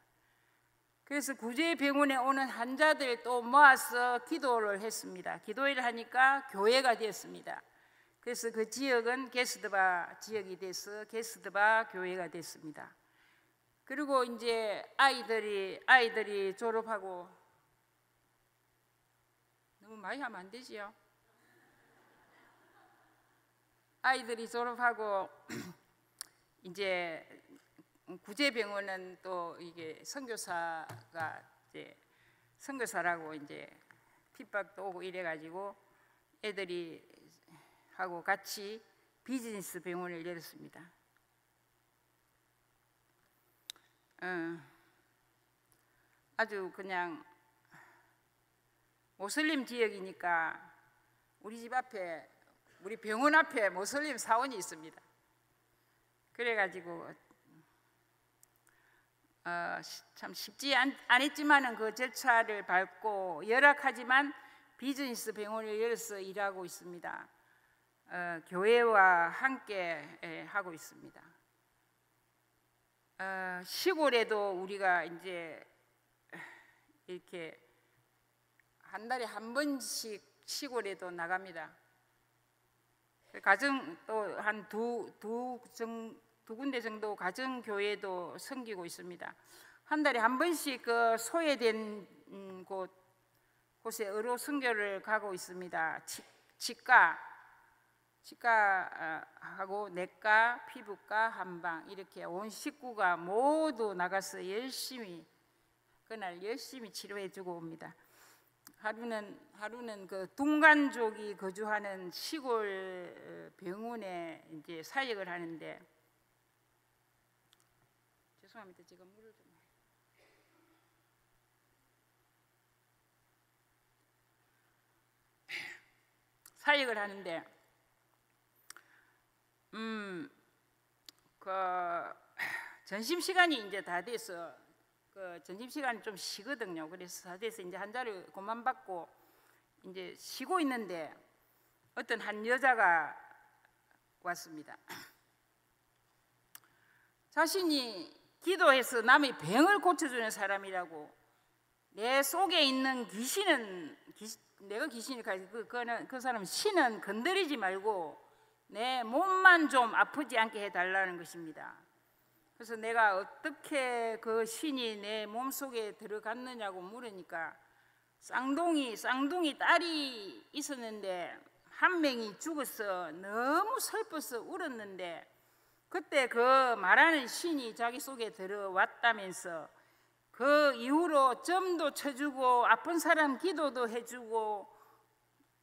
그래서 구제병원에 오는 환자들 또 모아서 기도를 했습니다. 기도를 하니까 교회가 되었습니다. 그래서 그 지역은 게스드바 지역이 돼서 게스드바 교회가 됐습니다. 그리고 이제 아이들이 졸업하고, 너무 많이 하면 안 되지요. 아이들이 졸업하고 이제 구제병원은 또 이게 선교사가 이제 선교사라고 이제 핍박도 오고 이래가지고 애들이 하고 같이 비즈니스 병원을 열었습니다. 아주 그냥 모슬림 지역이니까 우리 집 앞에, 우리 병원 앞에 모슬림 사원이 있습니다. 그래가지고 참 쉽지 않았지만은 그 절차를 밟고 열악하지만 비즈니스 병원을 열어서 일하고 있습니다. 교회와 함께 하고 있습니다. 시골에도 우리가 이제 이렇게 한 달에 한 번씩 시골에도 나갑니다. 가정 또 한 두 군데 정도 가정 교회도 섬기고 있습니다. 한 달에 한 번씩 그 소외된 곳에 의료 선교를 가고 있습니다. 치과하고 내과, 피부과, 한방 이렇게 온 식구가 모두 나가서 그날 열심히 치료해주고 옵니다. 하루는 그 둥간족이 거주하는 시골 병원에 이제 사역을 하는데, 죄송합니다. 제가 물을 좀 사역을 하는데 그 점심 시간이 이제 다 돼서 그 점심 시간이 좀 쉬거든요. 그래서 다 돼서 이제 한 자리 그만 받고 이제 쉬고 있는데 어떤 한 여자가 왔습니다. 자신이 기도해서 남의 병을 고쳐주는 사람이라고, 내 속에 있는 귀신은 내가 귀신이 그 사람 신은 건드리지 말고 내 몸만 좀 아프지 않게 해달라는 것입니다. 그래서 내가 어떻게 그 신이 내 몸속에 들어갔느냐고 물으니까 쌍둥이 딸이 있었는데 한 명이 죽어서 너무 슬퍼서 울었는데, 그때 그 말하는 신이 자기 속에 들어왔다면서 그 이후로 점도 쳐주고 아픈 사람 기도도 해주고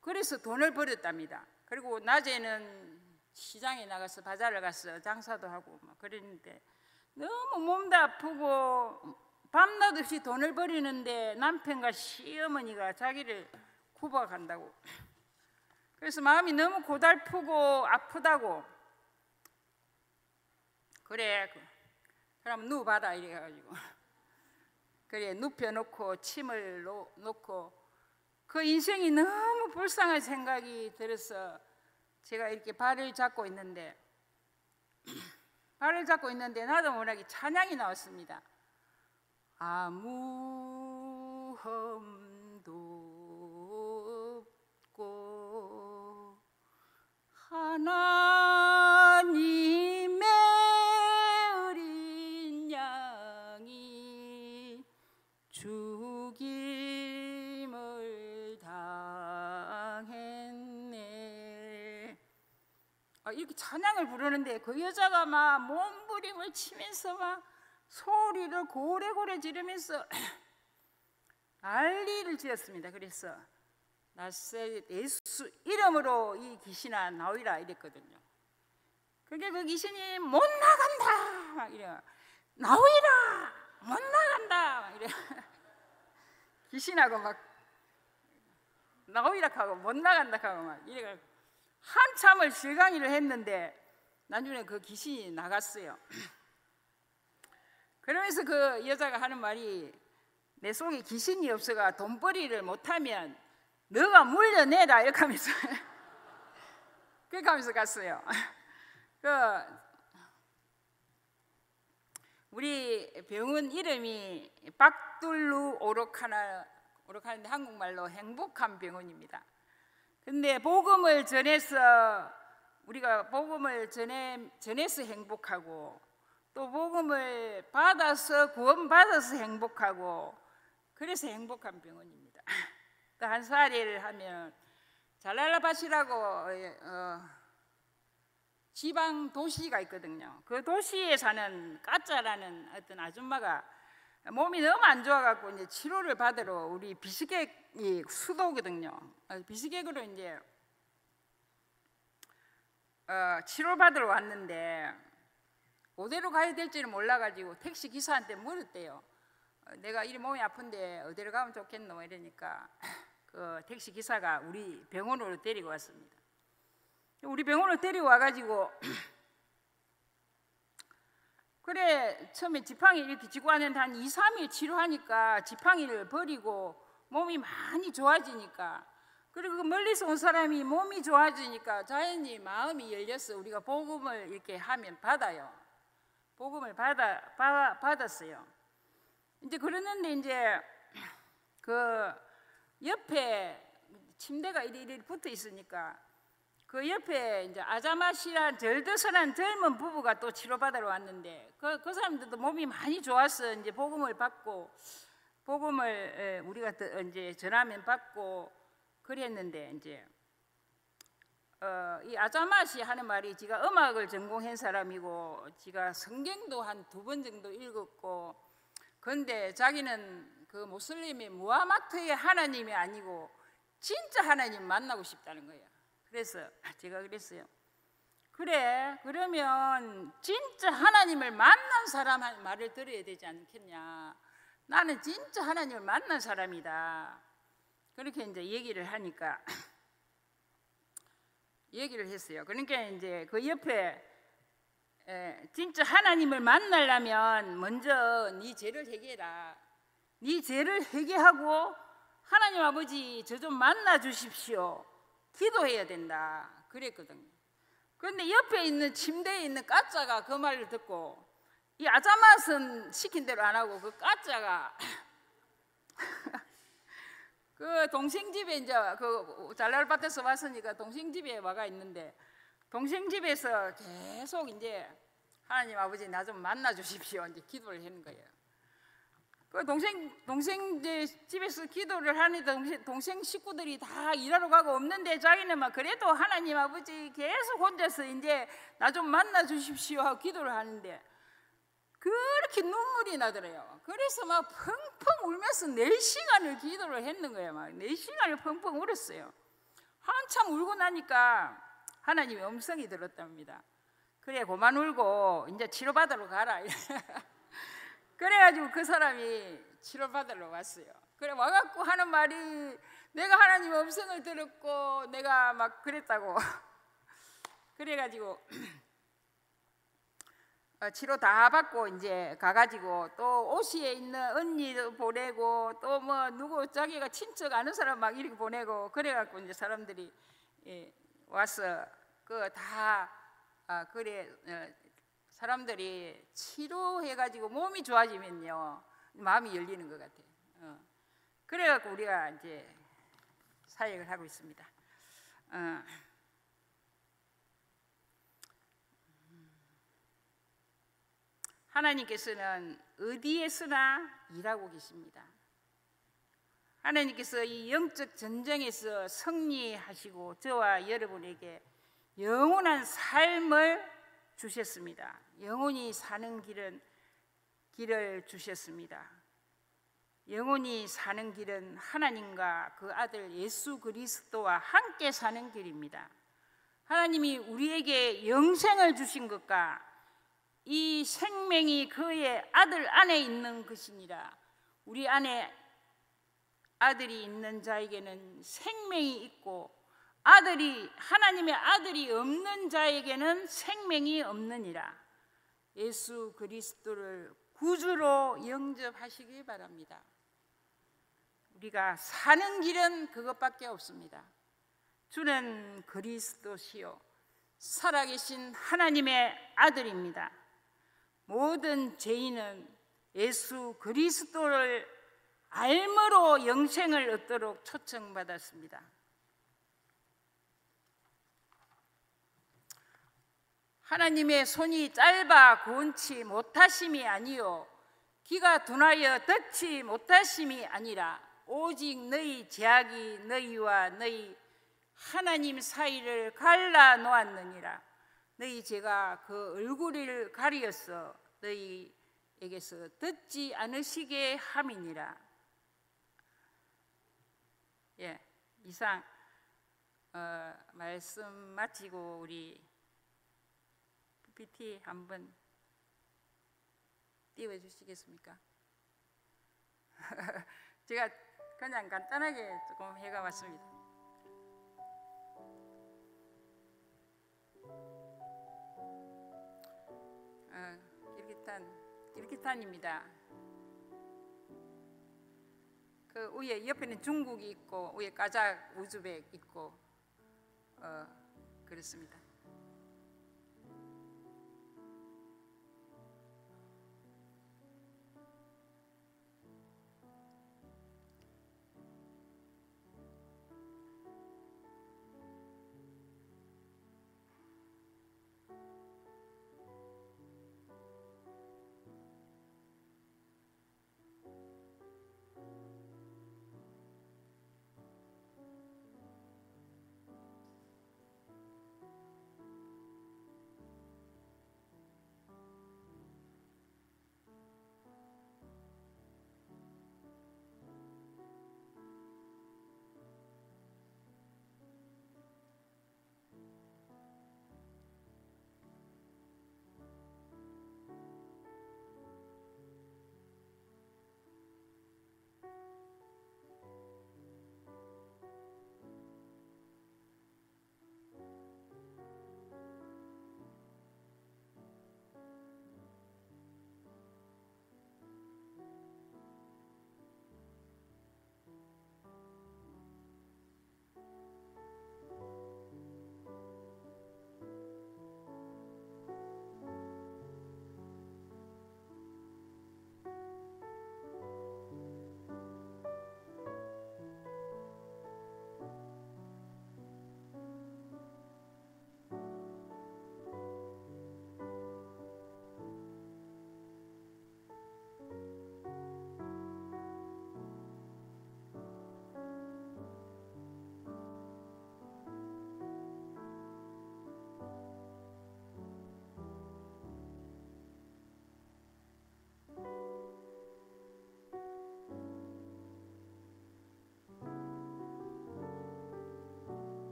그래서 돈을 벌었답니다. 그리고 낮에는 시장에 나가서 바자를 가서 장사도 하고 막 그랬는데, 너무 몸도 아프고 밤낮 없이 돈을 벌이는데 남편과 시어머니가 자기를 구박한다고, 그래서 마음이 너무 고달프고 아프다고, 그래 그럼 누워봐라 이래가지고 그래 눕혀놓고 침을 놓고 그 인생이 너무 불쌍한 생각이 들어서 제가 이렇게 발을 잡고 있는데 나도 모르게 찬양이 나왔습니다. 아무 험도 없고 하나님의 어린 양이 죽임을 당했네. 이렇게 찬양을 부르는데 그 여자가 막 몸부림을 치면서 막 소리를 고래고래 지르면서 난리를 지었습니다. 그래서 나사렛 예수 이름으로 이 귀신아 나오리라 이랬거든요. 그게 그 귀신이 못 나간다 막 이래, 나오리라 못 나간다 막 이래. 귀신하고 막 나오리라 하고 못 나간다 하고 막 이래 한참을 실강의를 했는데 나중에 그 귀신이 나갔어요. 그러면서 그 여자가 하는 말이, 내 속에 귀신이 없어가 돈벌이를 못하면 너가 물려내라 이렇게 하면서 그렇게 하면서 갔어요. 우리 병원 이름이 박둘루 오로카는데 한국말로 행복한 병원입니다. 근데 복음을 전해서 우리가 복음을 전해서 행복하고 또 복음을 받아서 구원받아서 행복하고 그래서 행복한 병원입니다. 또 한 사례를 하면 잘랄라밭이라고 지방 도시가 있거든요. 그 도시에 사는 까짜라는 어떤 아줌마가 몸이 너무 안 좋아갖고 이제 치료를 받으러 우리 비스객이 수도거든요. 비스객으로 이제 치료 받으러 왔는데 어디로 가야 될지를 몰라가지고 택시 기사한테 물었대요. 내가 이 몸이 아픈데 어디로 가면 좋겠노 이러니까 그 택시 기사가 우리 병원으로 데리고 왔습니다. 우리 병원으로 데리고 와가지고 그래 처음에 지팡이 이렇게 쥐고 왔는데 한 2, 3일 치료하니까 지팡이를 버리고 몸이 많이 좋아지니까, 그리고 멀리서 온 사람이 몸이 좋아지니까 자연히 마음이 열려서 우리가 복음을 이렇게 하면 받아요. 복음을 받았어요. 이제 그러는데 이제 그 옆에 침대가 이리 붙어 있으니까 그 옆에 이제 아자마시란 절드선한 젊은 부부가 또 치료받으러 왔는데 그 사람들도 몸이 많이 좋았어. 이제 복음을 받고 복음을 우리가 이제 전하면 받고 그랬는데 이제 이 아자마시 하는 말이 지가 음악을 전공한 사람이고 지가 성경도 한 2번 정도 읽었고 근데 자기는 그 모슬림의 무하마트의 하나님이 아니고 진짜 하나님 만나고 싶다는 거야. 그래서 제가 그랬어요. 그래 그러면 진짜 하나님을 만난 사람 말을 들어야 되지 않겠냐. 나는 진짜 하나님을 만난 사람이다. 그렇게 이제 얘기를 하니까 얘기를 했어요. 그러니까 이제 그 옆에 진짜 하나님을 만나려면 먼저 네 죄를 회개해라. 네 죄를 회개하고 하나님 아버지 저 좀 만나 주십시오. 기도해야 된다. 그랬거든요. 그런데 옆에 있는 침대에 있는 까짜가 그 말을 듣고 이 아자맛은 시킨 대로 안 하고 그 까짜가 그 동생 집에 이제 그 잘날밭에서 왔으니까 동생 집에 와가 있는데 동생 집에서 계속 이제 하나님 아버지 나 좀 만나 주십시오. 이제 기도를 하는 거예요. 그 동생 집에서 기도를 하는데 동생 식구들이 다 일하러 가고 없는데 자기는 막 그래도 하나님 아버지 계속 혼자서 이제 나 좀 만나 주십시오 하고 기도를 하는데 그렇게 눈물이 나더래요. 그래서 막 펑펑 울면서 4시간을 기도를 했는 거예요. 막 4시간을 펑펑 울었어요. 한참 울고 나니까 하나님의 음성이 들었답니다. 그래 그만 울고 이제 치료받으러 가라. 그래가지고 그 사람이 치료받으러 왔어요. 그래 와갖고 하는 말이 내가 하나님의 음성을 들었고 내가 막 그랬다고. 그래가지고 치료 다 받고 이제 가가지고 또 오시에 있는 언니도 보내고 또 뭐 누구 자기가 친척 아는 사람 막 이렇게 보내고 그래갖고 이제 사람들이 와서 그 다 그래 사람들이 치료해가지고 몸이 좋아지면요 마음이 열리는 것 같아요. 그래갖고 우리가 이제 사역을 하고 있습니다. 하나님께서는 어디에서나 일하고 계십니다. 하나님께서 이 영적 전쟁에서 승리하시고 저와 여러분에게 영원한 삶을 주셨습니다. 영원히 사는 길을 주셨습니다. 영원히 사는 길은 하나님과 그 아들 예수 그리스도와 함께 사는 길입니다. 하나님이 우리에게 영생을 주신 것과 이 생명이 그의 아들 안에 있는 것이니라. 우리 안에 아들이 있는 자에게는 생명이 있고 하나님의 아들이 없는 자에게는 생명이 없느니라. 예수 그리스도를 구주로 영접하시기 바랍니다. 우리가 사는 길은 그것밖에 없습니다. 주는 그리스도시요 살아계신 하나님의 아들입니다. 모든 죄인은 예수 그리스도를 알므로 영생을 얻도록 초청받았습니다. 하나님의 손이 짧아 구원치 못하심이 아니요 귀가 둔하여 듣지 못하심이 아니라 오직 너희 죄악이 너희와 너희 하나님 사이를 갈라 놓았느니라. 너희 죄가 그 얼굴을 가리어서 너희에게서 듣지 않으시게 함이니라. 이상 말씀 마치고 우리 PPT 한번 띄워주시겠습니까? 제가 그냥 간단하게 조금 해가 왔습니다. 기르기탄입니다. 그 위에 옆에는 중국이 있고 위에 까작 우즈벡 있고 그렇습니다.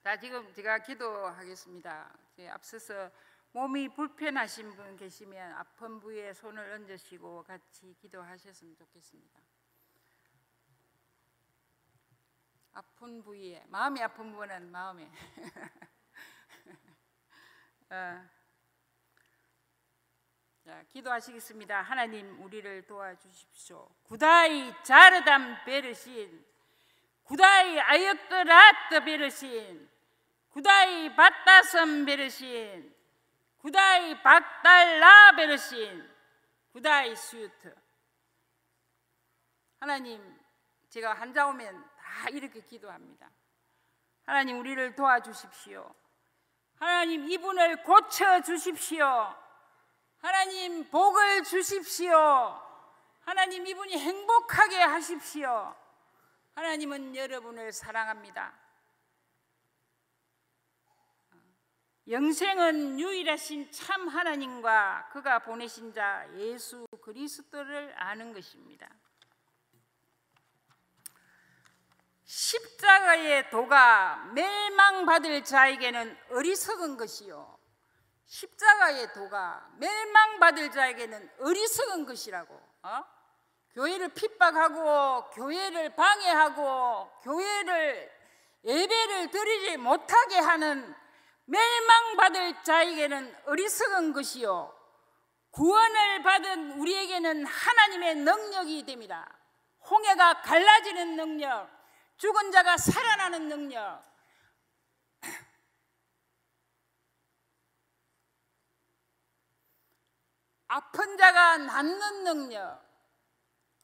자, 지금 제가 기도하겠습니다. 앞서서 몸이 불편하신 분 계시면 아픈 부위에 손을 얹으시고 같이 기도하셨으면 좋겠습니다. 아픈 부위에, 마음이 아픈 분은 마음에 자, 기도하시겠습니다. 하나님, 우리를 도와주십시오. 구다이 자르담 베르신, 구다이 아역드라트 베르신, 구다이 바따섬 베르신, 구다이 박달라 베르신, 구다이 스유트. 하나님, 제가 환자 오면 다 이렇게 기도합니다. 하나님, 우리를 도와주십시오. 하나님, 이분을 고쳐주십시오. 하나님, 복을 주십시오. 하나님, 이분이 행복하게 하십시오. 하나님은 여러분을 사랑합니다. 영생은 유일하신 참 하나님과 그가 보내신 자 예수 그리스도를 아는 것입니다. 십자가의 도가 멸망받을 자에게는 어리석은 것이요, 십자가의 도가 멸망받을 자에게는 어리석은 것이라고. 교회를 핍박하고 교회를 방해하고 교회를 예배를 드리지 못하게 하는 멸망받을 자에게는 어리석은 것이요, 구원을 받은 우리에게는 하나님의 능력이 됩니다. 홍해가 갈라지는 능력, 죽은 자가 살아나는 능력, 아픈 자가 낫는 능력,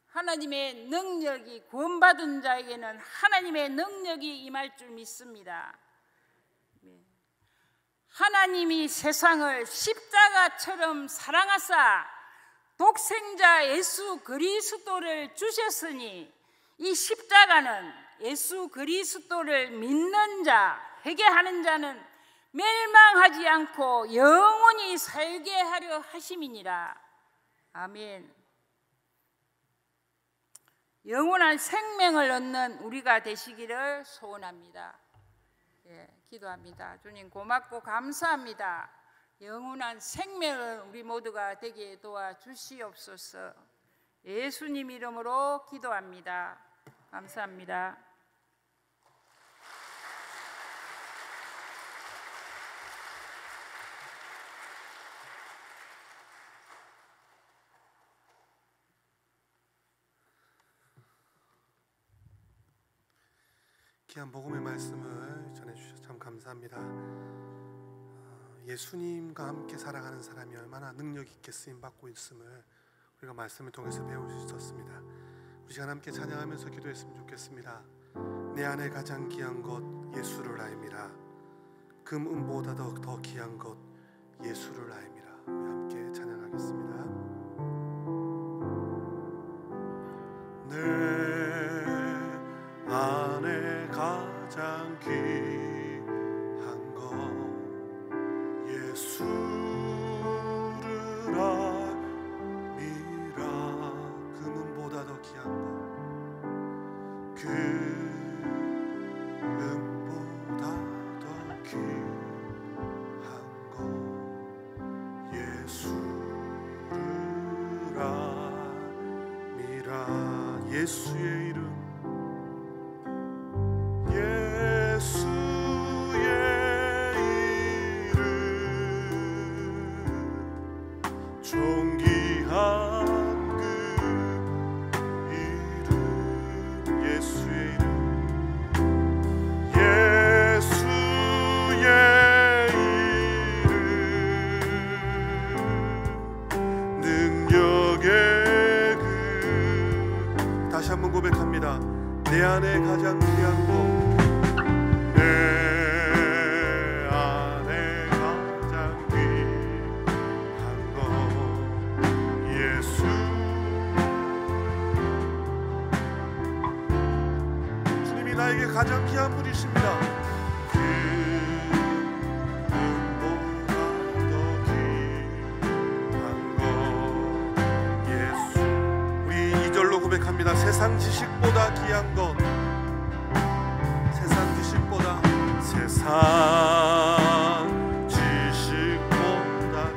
하나님의 능력이, 구원받은 자에게는 하나님의 능력이 임할 줄 믿습니다. 하나님이 세상을 십자가처럼 사랑하사 독생자 예수 그리스도를 주셨으니 이 십자가는 예수 그리스도를 믿는 자, 회개하는 자는 멸망하지 않고 영원히 살게 하려 하심이니라. 아멘. 영원한 생명을 얻는 우리가 되시기를 소원합니다. 기도합니다. 주님, 고맙고 감사합니다. 영원한 생명을 우리 모두가 되게 도와주시옵소서. 예수님 이름으로 기도합니다. 감사합니다. 귀한 복음의 말씀을 전해주셔서 참 감사합니다. 예수님과 함께 살아가는 사람이 얼마나 능력 있게 쓰임받고 있음을 우리가 말씀을 통해서 배울 수 있었습니다. 우리 시간 함께 찬양하면서 기도했으면 좋겠습니다. 내 안에 가장 귀한 것 예수를 알미라. 금은보다 더 귀한 것 예수를 알미라. 우리 함께 찬양하겠습니다. 내 안에 가장 귀한 것 예수를 알미라. 금은보다 더 귀한 것, 금은보다 더 귀한 것 예수를 알미라. 예수의 이름, 다시 한번 고백합니다. 내 안에 가장 귀한 것, 내 안에 가장 귀한 것 예수. 주님이 나에게 가장 귀한 분이십니다. 고백합니다. 세상 지식보다 귀한 것, 세상 지식보다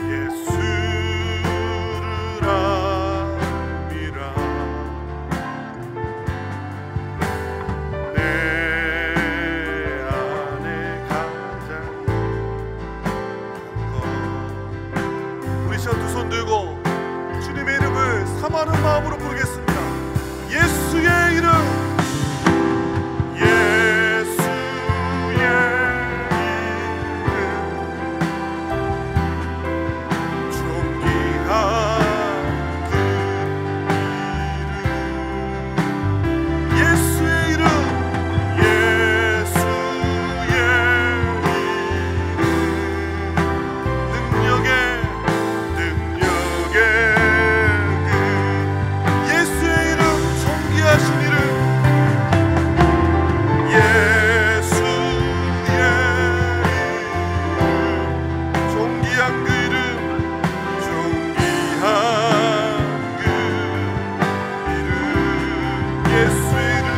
예수를 알미라. 내 안에 가장 우리 시간 두 손 들고 주님의 이름을 사모하는 마음으로 부르겠습니다. 예수의 이름, 예수의 이름, 존귀한 그 이름, 예수의 이름, 예수의 이름, 능력의 예수의 이름, 존귀하신 이름, 예수의 이름, 존귀한 그 이름, 존귀한 그 이름, 예수의 이름,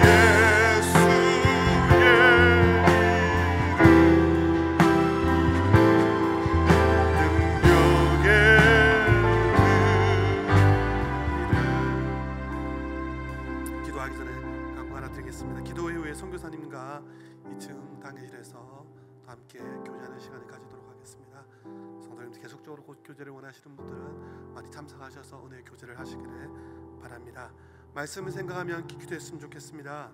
예수의 기도하기 전에 광고 하나 드리겠습니다. 기도 이후에 선교사님과 2층 당회실에서 또 함께 교제하는 시간을 가지도록 하겠습니다. 성도님 계속적으로 교제를 원하시는 분들은 많이 참석하셔서 은혜의 교제를 하시기를 바랍니다. 말씀을 생각하며 기도했으면 좋겠습니다.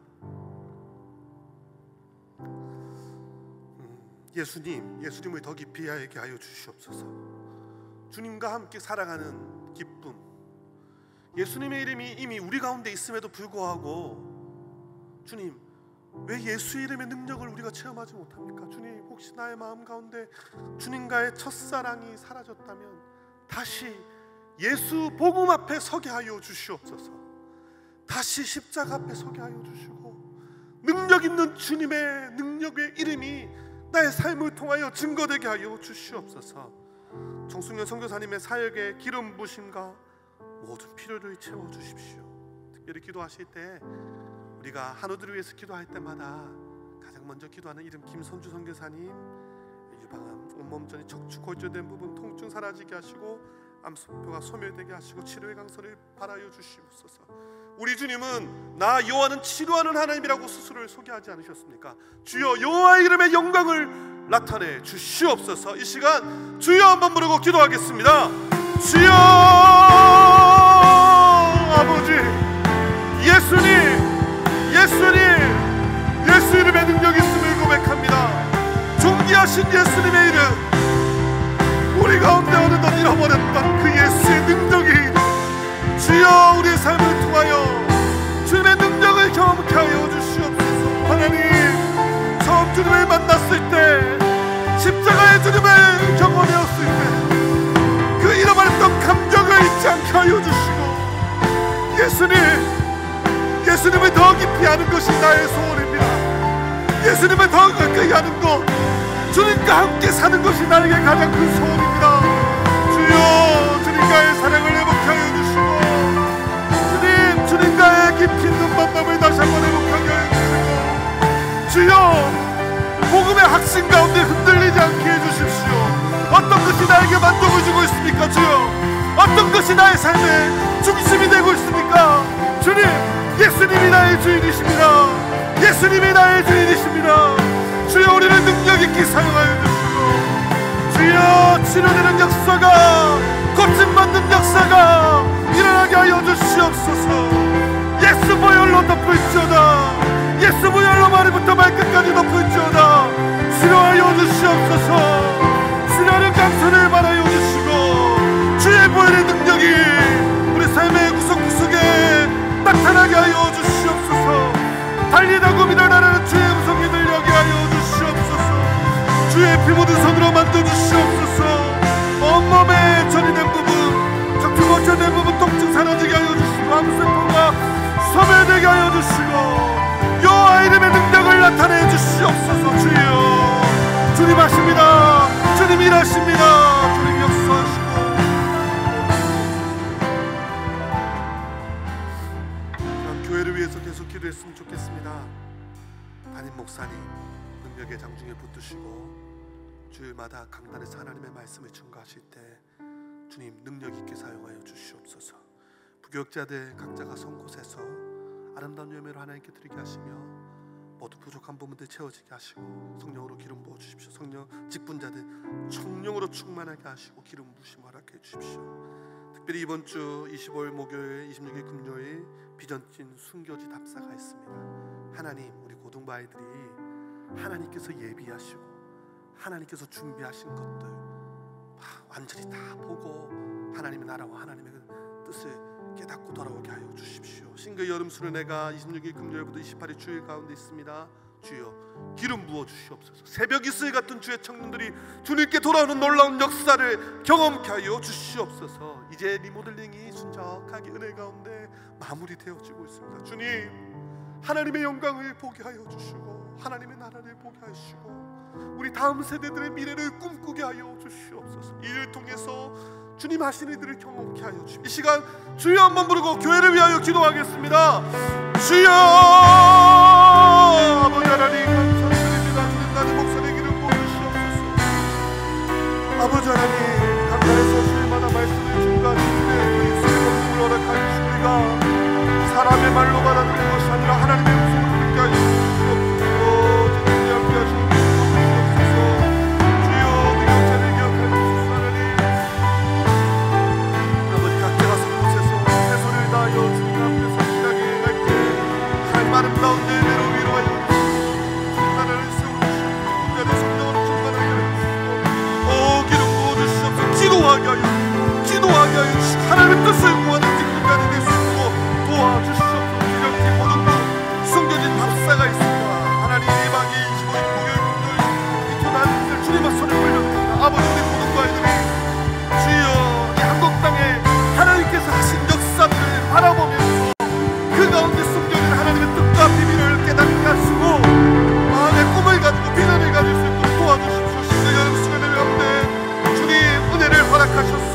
예수님을 더 깊이 알게 하여 주시옵소서. 주님과 함께 살아가는 기쁨, 예수님의 이름이 이미 우리 가운데 있음에도 불구하고 주님, 왜 예수의 이름의 능력을 우리가 체험하지 못합니까? 주님, 혹시 나의 마음 가운데 주님과의 첫사랑이 사라졌다면 다시 예수 복음 앞에 서게 하여 주시옵소서. 다시 십자가 앞에 서게 하여 주시고 능력 있는 주님의 능력의 이름이 나의 삶을 통하여 증거되게 하여 주시옵소서. 정순년 선교사님의 사역의 기름 부심과 모든 필요를 채워주십시오. 특별히 기도하실 때 우리가 한우들을 위해서 기도할 때마다 가장 먼저 기도하는 이름 김선주 선교사님, 유방암, 온몸전이 척추 골절된 부분 통증 사라지게 하시고 암수표가 소멸되게 하시고 치료의 강선을 바라여 주시옵소서. 우리 주님은 나 여호와는 치료하는 하나님이라고 스스로를 소개하지 않으셨습니까? 주여, 여호와의 이름의 영광을 나타내 주시옵소서. 이 시간 주여 한번 부르고 기도하겠습니다. 주여, 아버지, 예수 이름의 능력이 있음을 고백합니다. 존귀하신 예수님의 이름, 우리 가운데 어느덧 잃어버렸던 그 예수의 능력이 주여 우리의 삶을 통하여 주님의 능력을 경험케 하여 주시옵소서. 하나님, 처음 주님을 만났을 때, 십자가의 주님을 경험하였을 때 그 잃어버렸던 감정을 잊지 않게 하여 주시고, 예수님을 더 깊이 아는 것이 나의 소원입니다. 예수님을 더 가까이 아는 것, 주님과 함께 사는 것이 나에게 가장 큰 소원입니다. 주여, 주님과의 사랑을 회복하게 하여 주시고, 주님과의 깊이 있는 만남을 다시 한번 회복하게 하여 주시고, 주여, 복음의 확신 가운데 흔들리지 않게 해주십시오. 어떤 것이 나에게 만족을 주고 있습니까? 주여, 어떤 것이 나의 삶의 중심이 되고 있습니까? 주님, 예수님이 나의 주인이십니다. 예수님이 나의 주인이십니다. 주여, 우리를 능력 있게 사용하여 주시고, 주여, 치료되는 역사가, 고침받는 역사가 일어나게 하여 주시옵소서. 예수 보혈로 덮을지어다. 예수 보혈로 머리부터 발끝까지 덮을지어다. 치료하여 주시옵소서. 치료하는 강선을 바라여 주시고, 주의 보혈의 능력이 우리 삶의 구석구석에 나타나게 하여 주시옵소서. 달리다 고민을 나라는 주의 음성이 들려게 하여 주시옵소서. 주의 피 묻은 손으로 만져주시옵소서. 온몸에 전이된 부분, 척추 골절된 부분 통증 사라지게 하여 주시고, 암세포가 소멸되게 하여 주시고, 여호와 이름의 능력을 나타내 주시옵소서. 주여, 주님 하십니다. 주님 일하십니다. 주님 역사하시고, 교회를 위해 기도합니다. 담임 목사님 능력의 장중에 붙드시고 주일마다 강단에서 하나님의 말씀을 증거하실 때 주님 능력 있게 사용하여 주시옵소서. 부교육자들 각자가 선 곳에서 아름다운 열매로 하나님께 드리게 하시며 모두 부족한 부분들 채워지게 하시고 성령으로 기름 부어 주십시오. 성령 직분자들 성령으로 충만하게 하시고 기름 부으심 허락해 주십시오. 특별히 이번 주 25일 목요일, 26일 금요일 비전진 순교지 답사가 있습니다. 하나님, 우리 고등부 아이들이 하나님께서 예비하시고 하나님께서 준비하신 것들 완전히 다 보고 하나님의 나라와 하나님의 뜻을 깨닫고 돌아오게 하여 주십시오. 싱글 여름 수련회가 26일 금요일부터 28일 주일 가운데 있습니다. 주여 기름 부어 주시옵소서. 새벽 이슬 같은 주의 청년들이 주님께 돌아오는 놀라운 역사를 경험케 하여 주시옵소서. 이제 리모델링이 순적하게 은혜 가운데 마무리되어지고 있습니다. 주님, 하나님의 영광을 보게 하여 주시고 하나님의 나라를 보게 하시고 우리 다음 세대들의 미래를 꿈꾸게 하여 주시옵소서. 이를 통해서 주님 하신 일들을 경험케 하여 주시옵소서. 이 시간 주여 한번 부르고 교회를 위하여 기도하겠습니다. 주여, 아버지 하나님 감사드립니다. 주님 나는 목사의 길을 보여주시옵소서. 아버지 하나님 강단에서 주일마다 말씀을 증거하시는데 그 입술의 말씀을 허락하여 주시고 우리가 사람의 말로 받아들이는 것이 아니라 하나님의 음성을 듣게 하여 주시옵소서. 주님이 함께 하시는 아름다운 열매로 위로하여 주시고 나라를 세워주시고 군자를 성령으로 충만하게 하여 주시고 기름 부어주시옵소서. 기도하게 하여 주시고 하나님의 뜻을 구하는 직분까지 될 수 있도록 도와주시옵소서. 기력팀 모든부 숨겨진 답사가 있습니다. 하나님 예방이 25일 목요일 금요일 이토 날들 주님의 손을 올려드립니다. 아버지 우리 모든부 아이들이 주여 이 한국 땅에 하나님께서 하신 역사들을 바라보면서 그 가운데 숨겨진 하나님의 뜻과 비밀을 깨닫게 하시고 마음의 꿈을 가지고 비전을 가질 수 있도록 도와주십시오. 싱글 여름 수련회 가운데 주님 은혜를 허락하셔서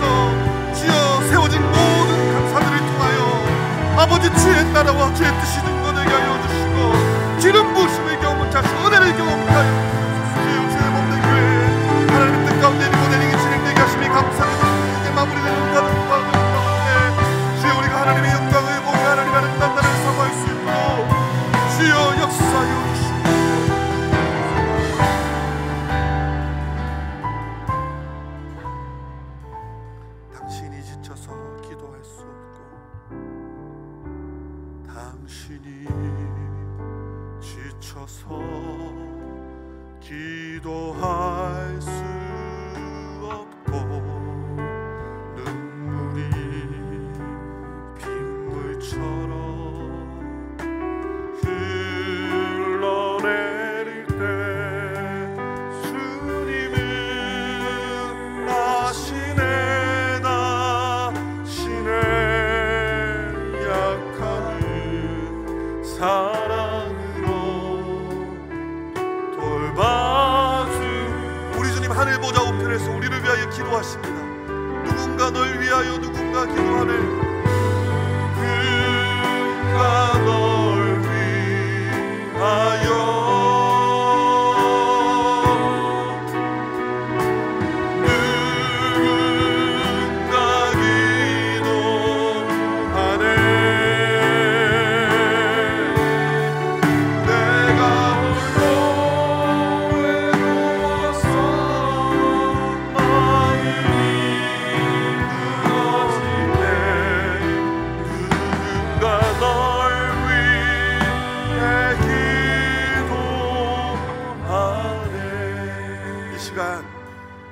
주여 세워진 모든 감사들을 통하여 아버지 주의 나라와 주의 뜻이 증거되게 하여 주시고 기름 부으심을 경험케 하시고 은혜를 경험케 하여 주시옵소서. 주여 주의 몸된 교회 하나님의 뜻 가운데 리모델링이 진행되게 하심이 감사드립니다. 이제 마무리되는 가는 가운데 주여 우리가 하나님의 영광을 보게 하나님 아름다운 나라를 사모할 수 있도록 주여 역사하여 주시옵소서. 당신이 지쳐서 기도할 수 없고 당신이 지쳐서 기도할 수 없고 눈물이 빗물처럼 흘러내릴 때 주님은 아시네 나시네 약함을 사랑으로 돌봐주. 우리 주님 하늘 보좌 우편에서 우리를 위하여 기도하십니다. 누군가 널 위하여 누군가 기도하네. 누군가 널 위하여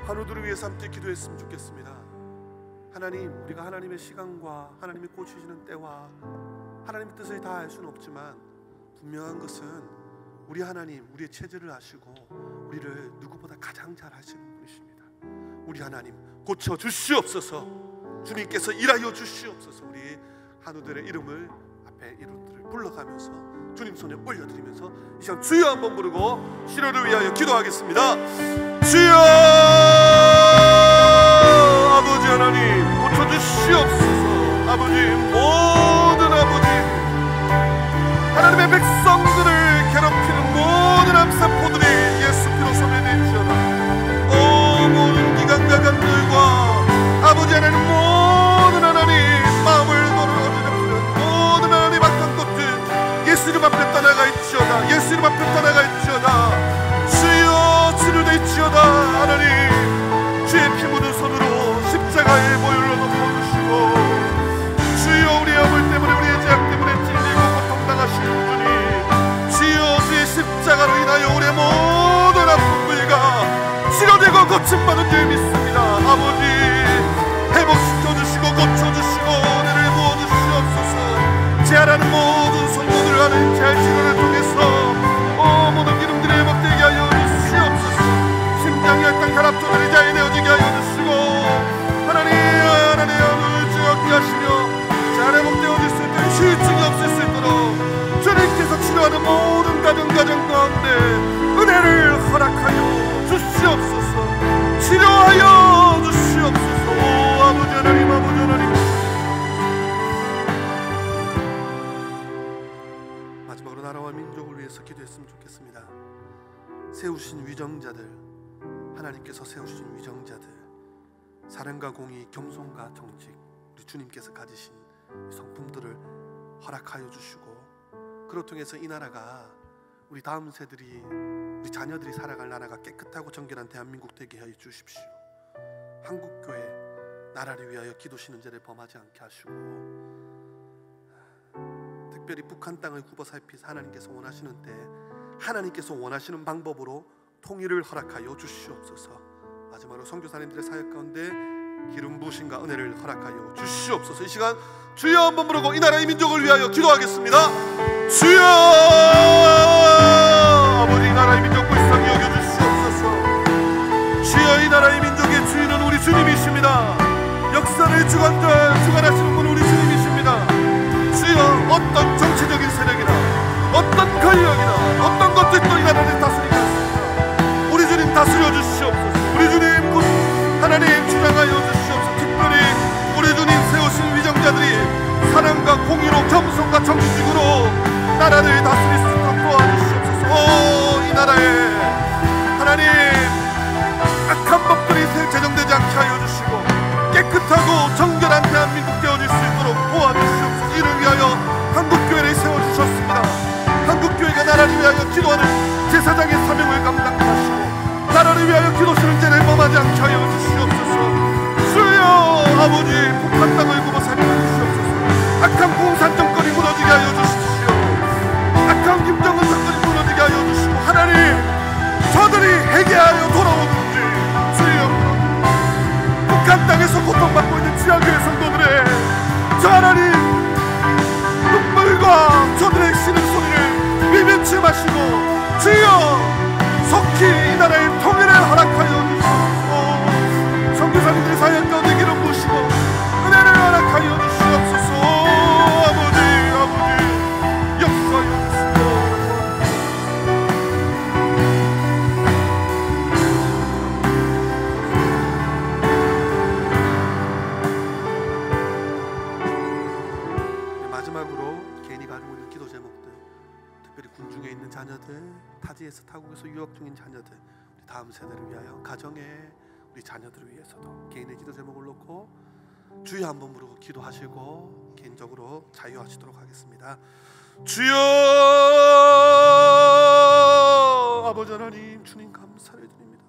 한우들을 위해서 함께 기도했으면 좋겠습니다. 하나님, 우리가 하나님의 시간과 하나님이 꽂히시는 때와 하나님의 뜻을 다 알 수는 없지만 분명한 것은 우리 하나님, 우리의 체질을 아시고 우리를 누구보다 가장 잘 아시는 분이십니다. 우리 하나님 고쳐 주시옵소서. 주님께서 일하여 주시옵소서. 우리 한우들의 이름을 앞에 이름들을 불러가면서 주님 손에 올려드리면서 이 시간 주여 한번 부르고 치료를 위하여 기도하겠습니다. 주여, 아버지 하나님 고쳐주시옵소서. 아버지, 모든 아버지 하나님의 백성들을 고침받은 줄 믿습니다. 아버지 회복시켜주시고 고쳐주시고 은혜를 부어주시옵소서. 제하라는 모든 성도들 하는 제할 치료를 통해서 모든 기름들이 회복되게 하여 주시옵소서. 심장이 혈당 혈압 조절이 잘 되어지게 하여 주시고 하나님 즐겁게 하시며 잘 회복되어질 수 있도록 실증이 없을 수 있도록 주님께서 치료하는 모든 가정 가운데 은혜를 허락하여 주시옵소서. 치료하여 주시옵소서. 오 아버지 하나님, 아버지 하나님. 마지막으로 나라와 민족을 위해서 기도했으면 좋겠습니다. 세우신 위정자들, 하나님께서 세우신 위정자들, 사랑과 공의, 겸손과 정직, 우리 주님께서 가지신 성품들을 허락하여 주시고, 그로 통해서 이 나라가 우리 다음 세들이, 우리 자녀들이 살아갈 나라가 깨끗하고 정결한 대한민국 되게 하여 주십시오. 한국교회 나라를 위하여 기도 신은제를 범하지 않게 하시고, 특별히 북한 땅을 굽어 살피사 하나님께서 원하시는 때 하나님께서 원하시는 방법으로 통일을 허락하여 주시옵소서. 마지막으로 선교사님들의 사역 가운데 기름 부으심과 은혜를 허락하여 주시옵소서. 이 시간 주여 한번 부르고 이 나라의 민족을 위하여 기도하겠습니다. 주여, 아버지 이 나라의 민족 불쌍히 여겨주시옵소서. 주여, 이 나라의 민족의 주인은 우리 주님이십니다. 역사를 주관하시는 분 우리 주님이십니다. 주여, 어떤 정치적인 세력이나 어떤 권력이나 어떤 것들도 이 나라를 다스리지 않습니다. 우리 주님 다스려 주시옵소서. 우리 주님 하나님 주장하여 주시옵소서. 특별히 우리 주님 세우신 위정자들이 사랑과 공의로 겸손과 정직으로 나라를 다스릴 수 있도록 도와주시옵소서. 오, 이 나라에 하나님 악한 법들이 제정되지 않게 하여 주시고 깨끗하고 정결한 대한민국 되어질 수 있도록 도와주시옵소서. 이를 위하여 한국교회를 세워주셨습니다. 한국교회가 나라를 위하여 기도하는 제사장의 사명을 감당케 하시고 나라를 위하여 기도 신은제를 범하지 않게 하여 주시옵소서. 주여, 아버지 북한 땅을 굽어 살펴주시옵소서. 악한 공산 정권이 무너지게 하여 주십시오. 악한 김정은 정권이 무너지게 하여 주시고 하나님 저들이 회개하여 돌아오는지 주여, 북한 땅에서 고통받고 있는 지하교회 성도들의 저 하나님 눈물과 저들의 쉬는 소리를 미면치 마시고 주여 속히 이 나라의 통일을 허락하여 주시옵소서. 선교사님들의 사역 가운데 기름 부으시고 은혜를 허락하여 주시옵소서. 아버지 역사하여 주시고 마지막으로 개인이 가지고 있는 기도 제목들, 특별히 군중에 있는 자녀들, 타지에서 타국에서 유학 중인 자녀들, 우리 다음 세대를 위하여, 가정에 우리 자녀들을 위해서도 개인의 기도 제목을 놓고 주여 한번 부르고 기도하시고 개인적으로 자유하시도록 하겠습니다. 주여, 아버지 하나님, 주님 감사를 드립니다.